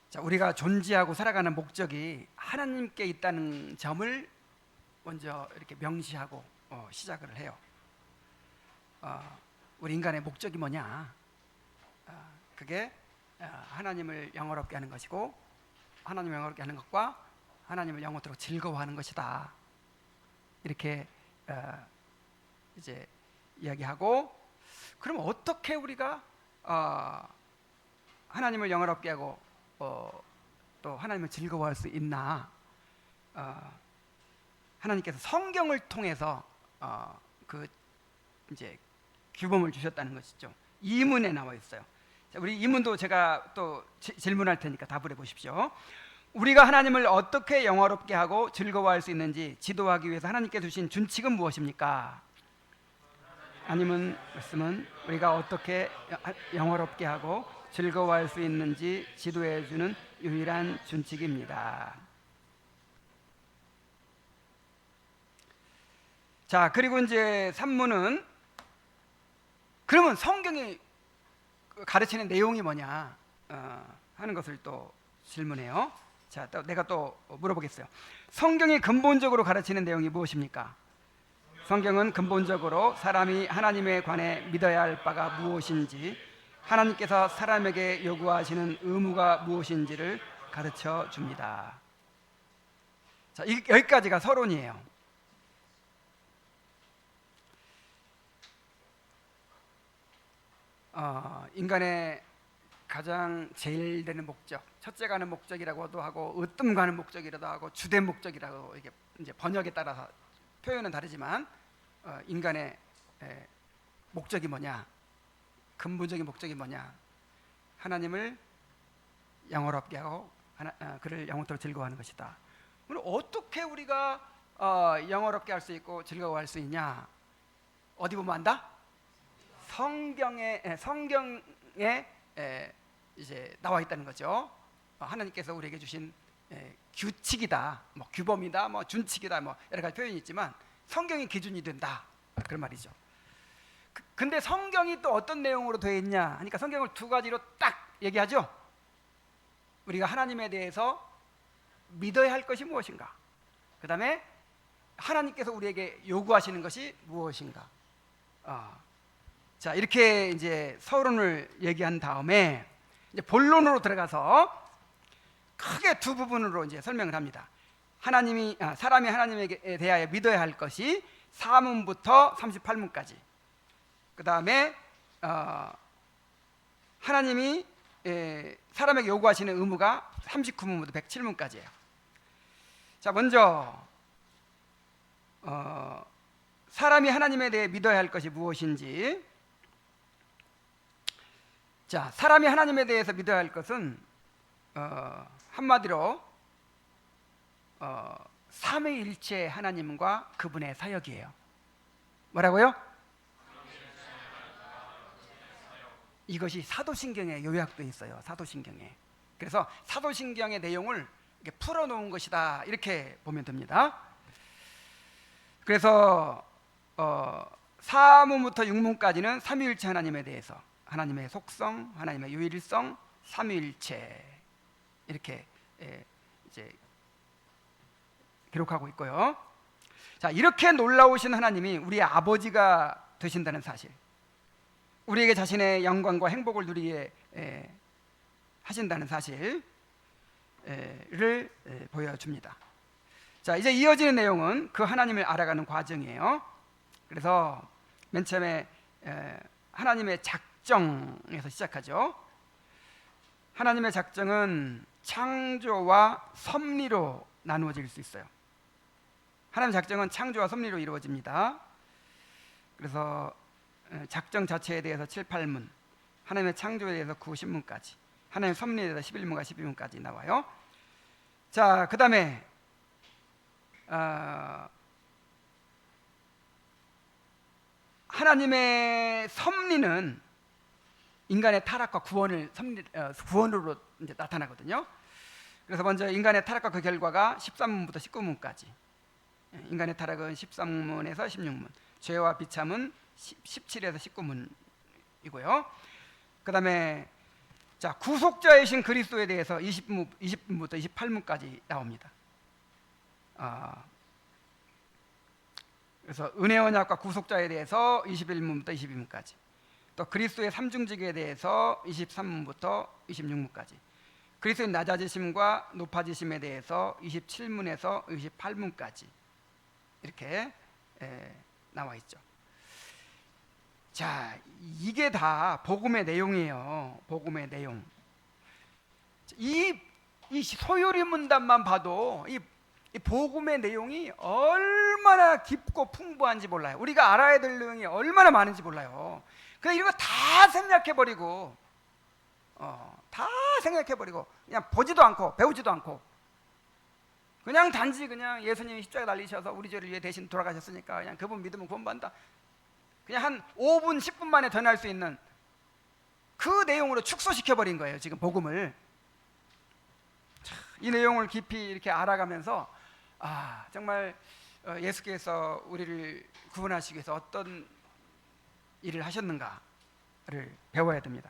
자, 우리가 존재하고 살아가는 목적이 하나님께 있다는 점을 먼저 이렇게 명시하고 시작을 해요. 우리 인간의 목적이 뭐냐? 그게 하나님을 영화롭게 하는 것이고, 하나님을 영화롭게 하는 것과 하나님을 영원토록 즐거워하는 것이다. 이렇게 이제 이야기하고, 그럼 어떻게 우리가 하나님을 영화롭게 하고 또 하나님을 즐거워할 수 있나? 하나님께서 성경을 통해서 그 이제 규범을 주셨다는 것이죠. 이문에 나와 있어요. 자, 우리 이문도 제가 또 질문할 테니까 답을 해보십시오. 우리가 하나님을 어떻게 영화롭게 하고 즐거워할 수 있는지 지도하기 위해서 하나님께 주신 준칙은 무엇입니까? 아니면 말씀은 우리가 어떻게 영화롭게 하고 즐거워할 수 있는지 지도해 주는 유일한 준칙입니다. 자, 그리고 이제 산문은 그러면 성경이 가르치는 내용이 뭐냐 하는 것을 또 질문해요. 자, 또 내가 또 물어보겠어요. 성경이 근본적으로 가르치는 내용이 무엇입니까? 성경은 근본적으로 사람이 하나님에 관해 믿어야 할 바가 무엇인지, 하나님께서 사람에게 요구하시는 의무가 무엇인지를 가르쳐 줍니다. 자, 여기까지가 서론이에요. 인간의 가장 제일 되는 목적, 첫째 가는 목적이라고도 하고 으뜸 가는 목적이라도 하고 주된 목적이라고, 이게 이제 번역에 따라서 표현은 다르지만 인간의 목적이 뭐냐, 근본적인 목적이 뭐냐, 하나님을 영화롭게 하고 그를 영원토록 즐거워하는 것이다. 그럼 어떻게 우리가 영화롭게 할 수 있고 즐거워할 수 있냐? 어디 보면 안다? 성경에 이제 나와 있다는 거죠. 하나님께서 우리에게 주신 규칙이다, 뭐 규범이다, 뭐 준칙이다, 뭐 여러 가지 표현이 있지만 성경이 기준이 된다, 그런 말이죠. 근데 성경이 또 어떤 내용으로 되어 있냐 하니까 성경을 두 가지로 딱 얘기하죠. 우리가 하나님에 대해서 믿어야 할 것이 무엇인가, 그 다음에 하나님께서 우리에게 요구하시는 것이 무엇인가. 자, 이렇게 이제 서론을 얘기한 다음에 이제 본론으로 들어가서 크게 두 부분으로 이제 설명을 합니다. 사람이 하나님에 대하여 믿어야 할 것이 4문부터 38문까지, 그 다음에 하나님이 사람에게 요구하시는 의무가 39문부터 107문까지예요. 자, 먼저 사람이 하나님에 대해 믿어야 할 것이 무엇인지 자, 사람이 하나님에 대해서 믿어야 할 것은 한마디로 삼위일체 하나님과 그분의 사역이에요. 뭐라고요? 이것이 사도신경에 요약되어 있어요. 사도신경에. 그래서 사도신경의 내용을 이렇게 풀어놓은 것이다, 이렇게 보면 됩니다. 그래서 사문부터 육문까지는 삼위일체 하나님에 대해서, 하나님의 속성, 하나님의 유일성, 삼위일체 이렇게 이제 기록하고 있고요. 자, 이렇게 놀라우신 하나님이 우리의 아버지가 되신다는 사실, 우리에게 자신의 영광과 행복을 누리게 하신다는 사실을 보여줍니다. 자, 이제 이어지는 내용은 그 하나님을 알아가는 과정이에요. 그래서 맨 처음에 하나님의 작정에서 시작하죠. 하나님의 작정은 창조와 섭리로 나누어질 수 있어요. 하나님의 작정은 창조와 섭리로 이루어집니다. 그래서 작정 자체에 대해서 7, 8문, 하나님의 창조에 대해서 9, 10문까지, 하나님의 섭리에 대해서 11문과 12문까지 나와요. 자, 그 다음에 하나님의 섭리는 인간의 타락과 구원으로 이제 나타나거든요. 그래서 먼저 인간의 타락과 그 결과가 13문부터 19문까지, 인간의 타락은 13문에서 16문, 죄와 비참은 17에서 19문이고요. 그 다음에 자, 구속자이신 그리스도에 대해서 20문부터 28문까지 나옵니다. 그래서 은혜 언약과 구속자에 대해서 21문부터 22문까지, 또 그리스도의 삼중직에 대해서 23문부터 26문까지, 그리스도의 낮아지심과 높아지심에 대해서 27문에서 28문까지 이렇게 나와 있죠. 자, 이게 다 복음의 내용이에요. 복음의 내용. 이 소요리 문단만 봐도 이 복음의 내용이 얼마나 깊고 풍부한지 몰라요. 우리가 알아야 될 내용이 얼마나 많은지 몰라요. 그냥 이런 거 다 생략해버리고 그냥 보지도 않고 배우지도 않고 그냥 단지 그냥 예수님이 십자가에 달리셔서 우리 죄를 위해 대신 돌아가셨으니까 그냥 그분 믿으면 구원받는다, 그냥 한 5분 10분 만에 전할 수 있는 그 내용으로 축소시켜버린 거예요, 지금 복음을. 이 내용을 깊이 이렇게 알아가면서 정말 예수께서 우리를 구원하시기 위해서 어떤 일을 하셨는가를 배워야 됩니다.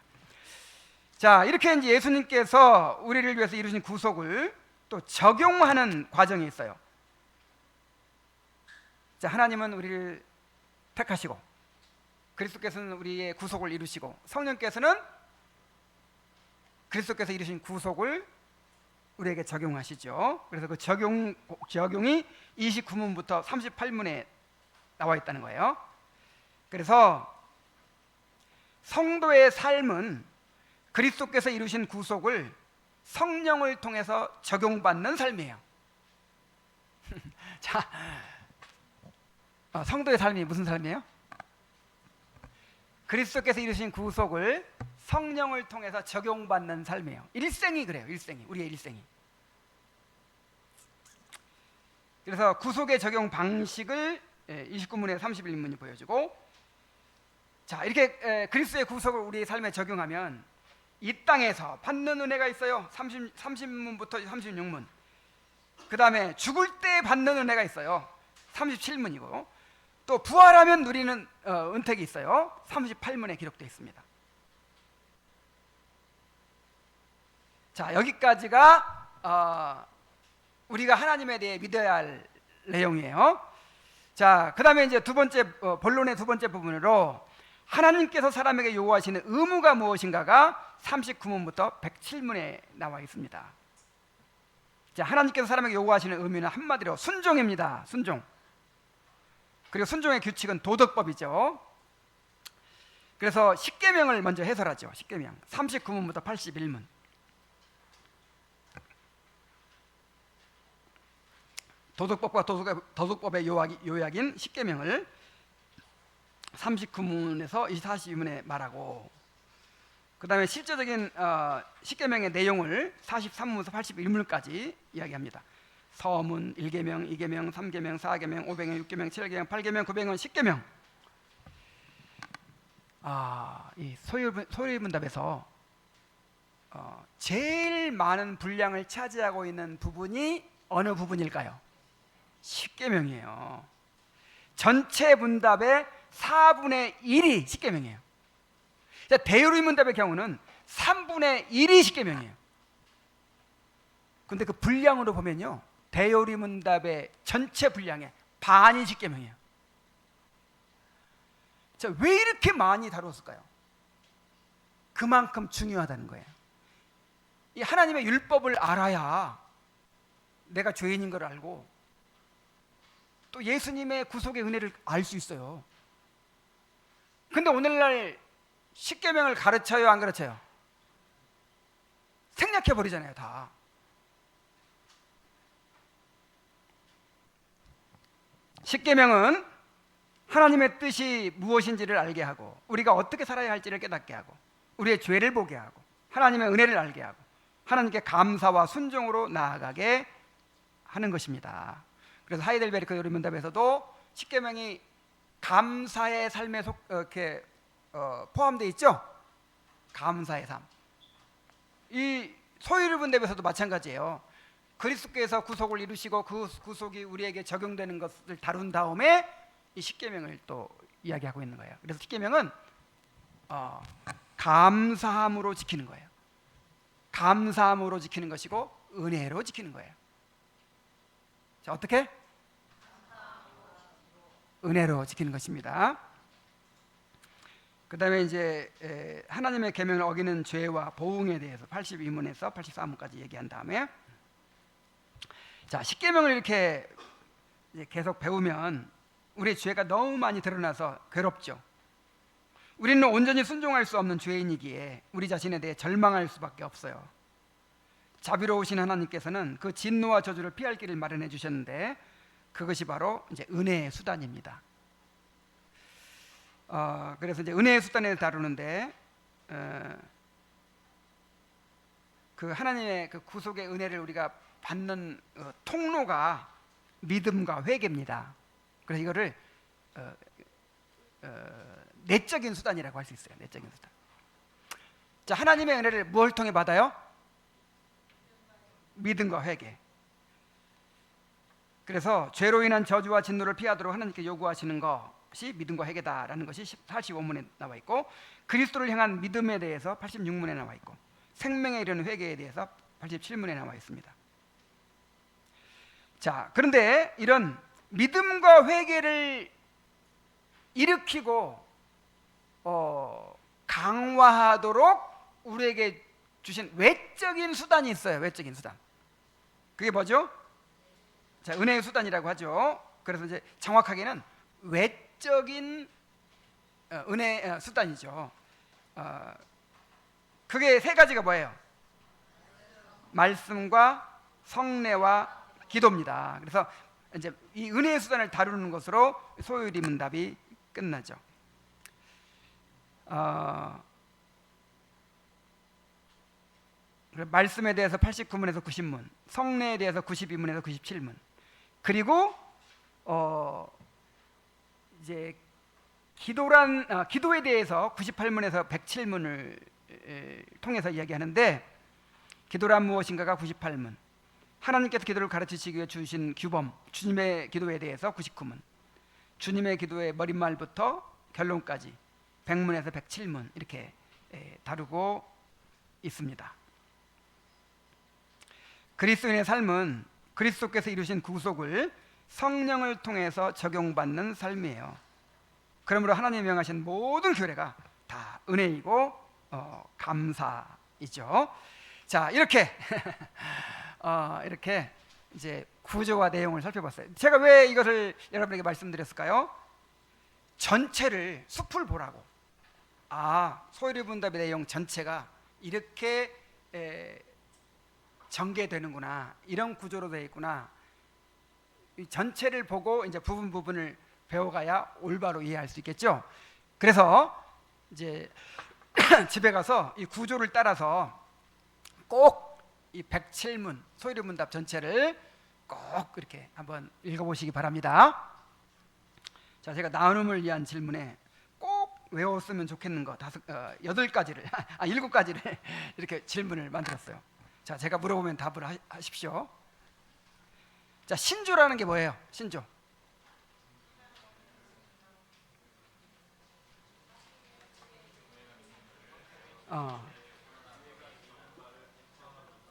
자, 이렇게 이제 예수님께서 우리를 위해서 이루신 구속을 또 적용하는 과정이 있어요. 자, 하나님은 우리를 택하시고, 그리스도께서는 우리의 구속을 이루시고, 성령께서는 그리스도께서 이루신 구속을 우리에게 적용하시죠. 그래서 그 적용이 29문부터 38문에 나와 있다는 거예요. 그래서 성도의 삶은 그리스도께서 이루신 구속을 성령을 통해서 적용받는 삶이에요. 자, 성도의 삶이 무슨 삶이에요? 그리스도께서 이루신 구속을 성령을 통해서 적용받는 삶이에요. 일생이 그래요. 일생이, 우리의 일생이. 그래서 구속의 적용 방식을 29문에 31문이 보여주고, 자, 이렇게 그리스도의 구속을 우리의 삶에 적용하면 이 땅에서 받는 은혜가 있어요. 30문부터 36문. 그 다음에 죽을 때 받는 은혜가 있어요. 37문이고, 또 부활하면 누리는 은택이 있어요. 38문에 기록되어 있습니다. 자, 여기까지가 우리가 하나님에 대해 믿어야 할 내용이에요. 자, 그 다음에 이제 두 번째, 본론의 두 번째 부분으로 하나님께서 사람에게 요구하시는 의무가 무엇인가가 39문부터 107문에 나와 있습니다. 자, 하나님께서 사람에게 요구하시는 의무는 한마디로 순종입니다. 순종. 그리고 순종의 규칙은 도덕법이죠. 그래서 십계명을 먼저 해설하죠. 십계명 39문부터 81문. 도덕법과 도덕법의 요약인 십계명을 39문에서 42문에 말하고, 그다음에 실제적인 십계명의 내용을 43문서 81문까지 이야기합니다. 서문 1계명, 2계명, 3계명, 4계명, 5계명, 6계명, 7계명, 8계명, 9계명, 10계명. 이 소유문답에서 제일 많은 분량을 차지하고 있는 부분이 어느 부분일까요? 십계명이에요. 전체 문답의 4분의 1이 십계명이에요. 대요리 문답의 경우는 3분의 1이 십계명이에요. 근데 그 분량으로 보면요, 대요리 문답의 전체 분량의 반이 십계명이에요. 자, 왜 이렇게 많이 다뤘을까요? 그만큼 중요하다는 거예요. 이 하나님의 율법을 알아야 내가 죄인인 걸 알고 또 예수님의 구속의 은혜를 알 수 있어요. 근데 오늘날 십계명을 가르쳐요, 안 가르쳐요? 생략해 버리잖아요, 다. 십계명은 하나님의 뜻이 무엇인지를 알게 하고 우리가 어떻게 살아야 할지를 깨닫게 하고 우리의 죄를 보게 하고 하나님의 은혜를 알게 하고 하나님께 감사와 순종으로 나아가게 하는 것입니다. 그래서 하이델베르크 요리문답에서도 십계명이 감사의 삶에 이렇게 포함되어 있죠. 감사의 삶. 이 소유문답에서도 마찬가지예요. 그리스도께서 구속을 이루시고 그 구속이 우리에게 적용되는 것을 다룬 다음에 이 십계명을 또 이야기하고 있는 거예요. 그래서 십계명은 감사함으로 지키는 거예요. 감사함으로 지키는 것이고 은혜로 지키는 거예요. 자, 어떻게? 은혜로 지키는 것입니다. 그 다음에 이제 하나님의 계명을 어기는 죄와 보응에 대해서 82문에서 84문까지 얘기한 다음에, 자, 십계명을 이렇게 이제 계속 배우면 우리의 죄가 너무 많이 드러나서 괴롭죠. 우리는 온전히 순종할 수 없는 죄인이기에 우리 자신에 대해 절망할 수밖에 없어요. 자비로우신 하나님께서는 그 진노와 저주를 피할 길을 마련해 주셨는데 그것이 바로 이제 은혜의 수단입니다. 그래서 이제 은혜의 수단을 다루는데 그 하나님의 그 구속의 은혜를 우리가 받는 통로가 믿음과 회개입니다. 그래서 이거를 내적인 수단이라고 할 수 있어요. 내적인 수단. 자, 하나님의 은혜를 뭘 통해 받아요? 믿음과 회개. 그래서 죄로 인한 저주와 진노를 피하도록 하나님께 요구하시는 것이 믿음과 회개다라는 것이 45문에 나와 있고, 그리스도를 향한 믿음에 대해서 86문에 나와 있고, 생명에 이르는 회개에 대해서 87문에 나와 있습니다. 자, 그런데 이런 믿음과 회개를 일으키고 강화하도록 우리에게 주신 외적인 수단이 있어요. 외적인 수단. 그게 뭐죠? 자, 은혜의 수단이라고 하죠. 그래서 이제 정확하게는 외적인 은혜 수단이죠. 그게 세 가지가 뭐예요? 말씀과 성례와 기도입니다. 그래서 이제 이 은혜의 수단을 다루는 것으로 소유리 문답이 끝나죠. 말씀에 대해서 89문에서 90문, 성례에 대해서 92문에서 97문, 그리고 이제 기도에 대해서 98문에서 107문을 통해서 이야기하는데, 기도란 무엇인가가 98문, 하나님께서 기도를 가르치시기 위해 주신 규범, 주님의 기도에 대해서 99문, 주님의 기도의 머릿말부터 결론까지 100문에서 107문 이렇게 다루고 있습니다. 그리스도인의 삶은 그리스도께서 이루신 구속을 성령을 통해서 적용받는 삶이에요. 그러므로 하나님이 명하신 모든 교례가 다 은혜이고 감사이죠. 자, 이렇게 이렇게 이제 구조와 내용을 살펴봤어요. 제가 왜 이것을 여러분에게 말씀드렸을까요? 전체를 숲을 보라고. 소유리 문답의 내용 전체가 이렇게 전개되는구나, 이런 구조로 되어 있구나. 이 전체를 보고 이제 부분을 배워가야 올바로 이해할 수 있겠죠. 그래서 이제 집에 가서 이 구조를 따라서 꼭 이 107문 소위문답 전체를 꼭 이렇게 한번 읽어보시기 바랍니다. 자, 제가 나눔을 위한 질문에 꼭 외웠으면 좋겠는 거 8가지를 7가지를 이렇게 질문을 만들었어요. 자, 제가 물어보면 답을 하십시오. 자, 신조라는 게 뭐예요? 신조.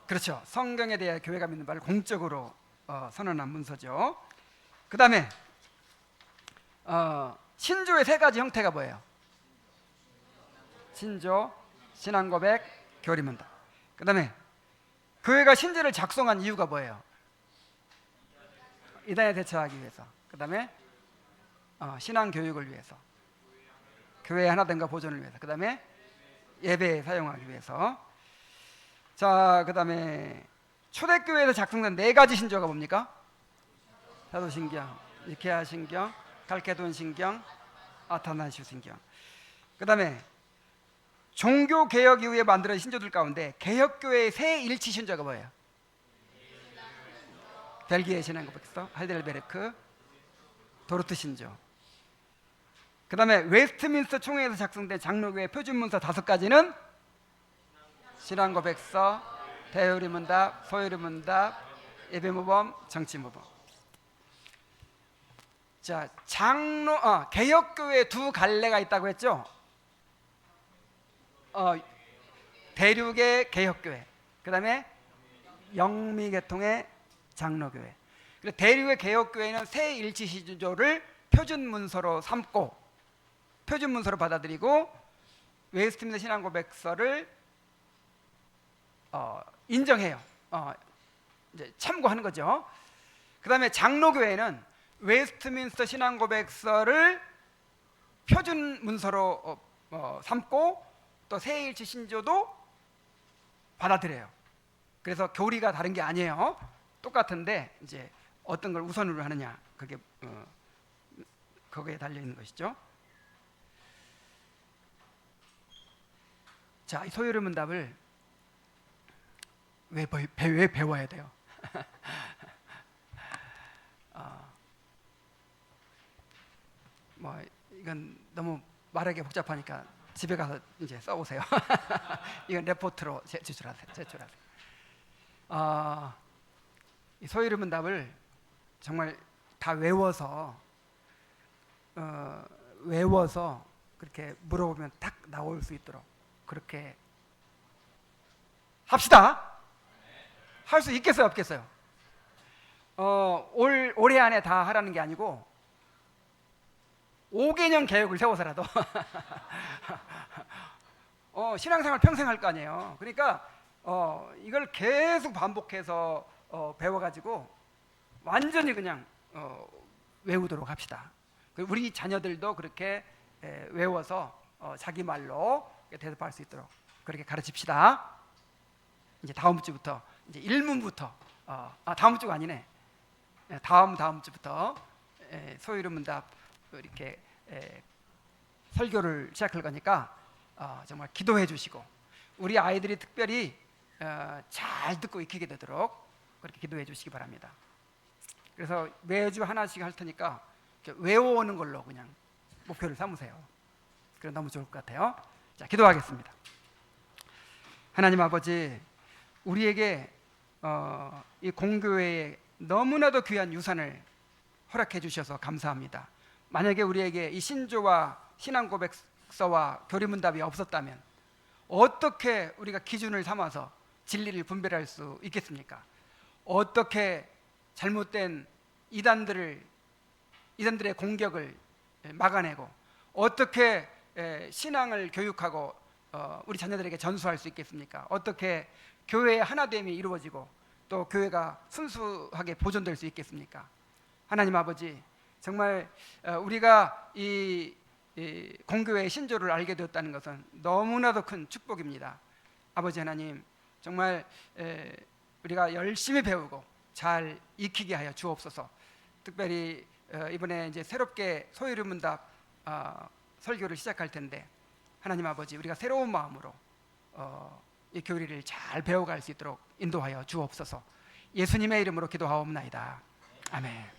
그렇죠. 성경에 대해 교회가 믿는 바를 공적으로 선언한 문서죠. 그 다음에 신조의 3가지 형태가 뭐예요? 신조, 신앙고백, 교리문답. 그 다음에 교회가 신조를 작성한 이유가 뭐예요? 이단에 대처하기 위해서. 그 다음에 신앙교육을 위해서, 교회의 하나됨과 보존을 위해서. 그 다음에 예배에 사용하기 위해서. 자, 그 다음에 초대교회에서 작성된 4가지 신조가 뭡니까? 사도신경, 니케아신경, 갈케돈신경, 아타나시우신경. 그 다음에 종교개혁 이후에 만들어진 신조들 가운데 개혁교회의 새 일치 신조가 뭐예요? 벨기에 신앙고백서, 하이델베르크, 도르트 신조. 그 다음에 웨스트민스터 총회에서 작성된 장로교회 표준문서 5가지는 신앙고백서, 대요리문답, 소요리문답, 예배모범, 정치모범. 자, 개혁교회 2갈래가 있다고 했죠? 대륙의 개혁교회, 그 다음에 영미계통의 장로교회. 대륙의 개혁교회는 새 일치신조를 표준문서로 삼고 표준문서로 받아들이고 웨스트민스터 신앙고백서를 인정해요. 이제 참고하는 거죠. 그 다음에 장로교회는 웨스트민스터 신앙고백서를 표준문서로 삼고 또 새일치 신조도 받아들여요. 그래서 교리가 다른 게 아니에요. 똑같은데 이제 어떤 걸 우선으로 하느냐, 그게 거기에 달려 있는 것이죠. 자, 이 소요리문답을 왜 배워야 돼요? 뭐 이건 너무 말하기 복잡하니까 집에 가서 이제 써보세요. 이건 레포트로 제출하세요. 이 소요리문답을 정말 다 외워서 그렇게 물어보면 딱 나올 수 있도록 그렇게 합시다. 할 수 있겠어요, 없겠어요? 올해 안에 다 하라는 게 아니고 5개년 계획을 세워서라도 신앙생활 평생 할 거 아니에요. 그러니까 이걸 계속 반복해서 배워가지고 완전히 그냥 외우도록 합시다. 우리 자녀들도 그렇게 외워서 자기 말로 대답할 수 있도록 그렇게 가르칩시다. 이제 다음 주부터 이제 1문부터 다음 주가 아니네. 다음 주부터 소요리문답 이렇게 설교를 시작할 거니까 정말 기도해 주시고 우리 아이들이 특별히 잘 듣고 익히게 되도록 그렇게 기도해 주시기 바랍니다. 그래서 매주 하나씩 할 테니까 외워오는 걸로 그냥 목표를 삼으세요. 그럼 너무 좋을 것 같아요. 자, 기도하겠습니다. 하나님 아버지, 우리에게 이 공교회에 너무나도 귀한 유산을 허락해 주셔서 감사합니다. 만약에 우리에게 이 신조와 신앙고백서와 교리문답이 없었다면 어떻게 우리가 기준을 삼아서 진리를 분별할 수 있겠습니까? 어떻게 잘못된 이단들의 공격을 막아내고 어떻게 신앙을 교육하고 우리 자녀들에게 전수할 수 있겠습니까? 어떻게 교회의 하나됨이 이루어지고 또 교회가 순수하게 보존될 수 있겠습니까? 하나님 아버지, 정말 우리가 이 공교회의 신조를 알게 되었다는 것은 너무나도 큰 축복입니다. 아버지 하나님, 정말 우리가 열심히 배우고 잘 익히게 하여 주옵소서. 특별히 이번에 이제 새롭게 소요리문답 설교를 시작할 텐데 하나님 아버지, 우리가 새로운 마음으로 이 교리를 잘 배워갈 수 있도록 인도하여 주옵소서. 예수님의 이름으로 기도하옵나이다. 아멘.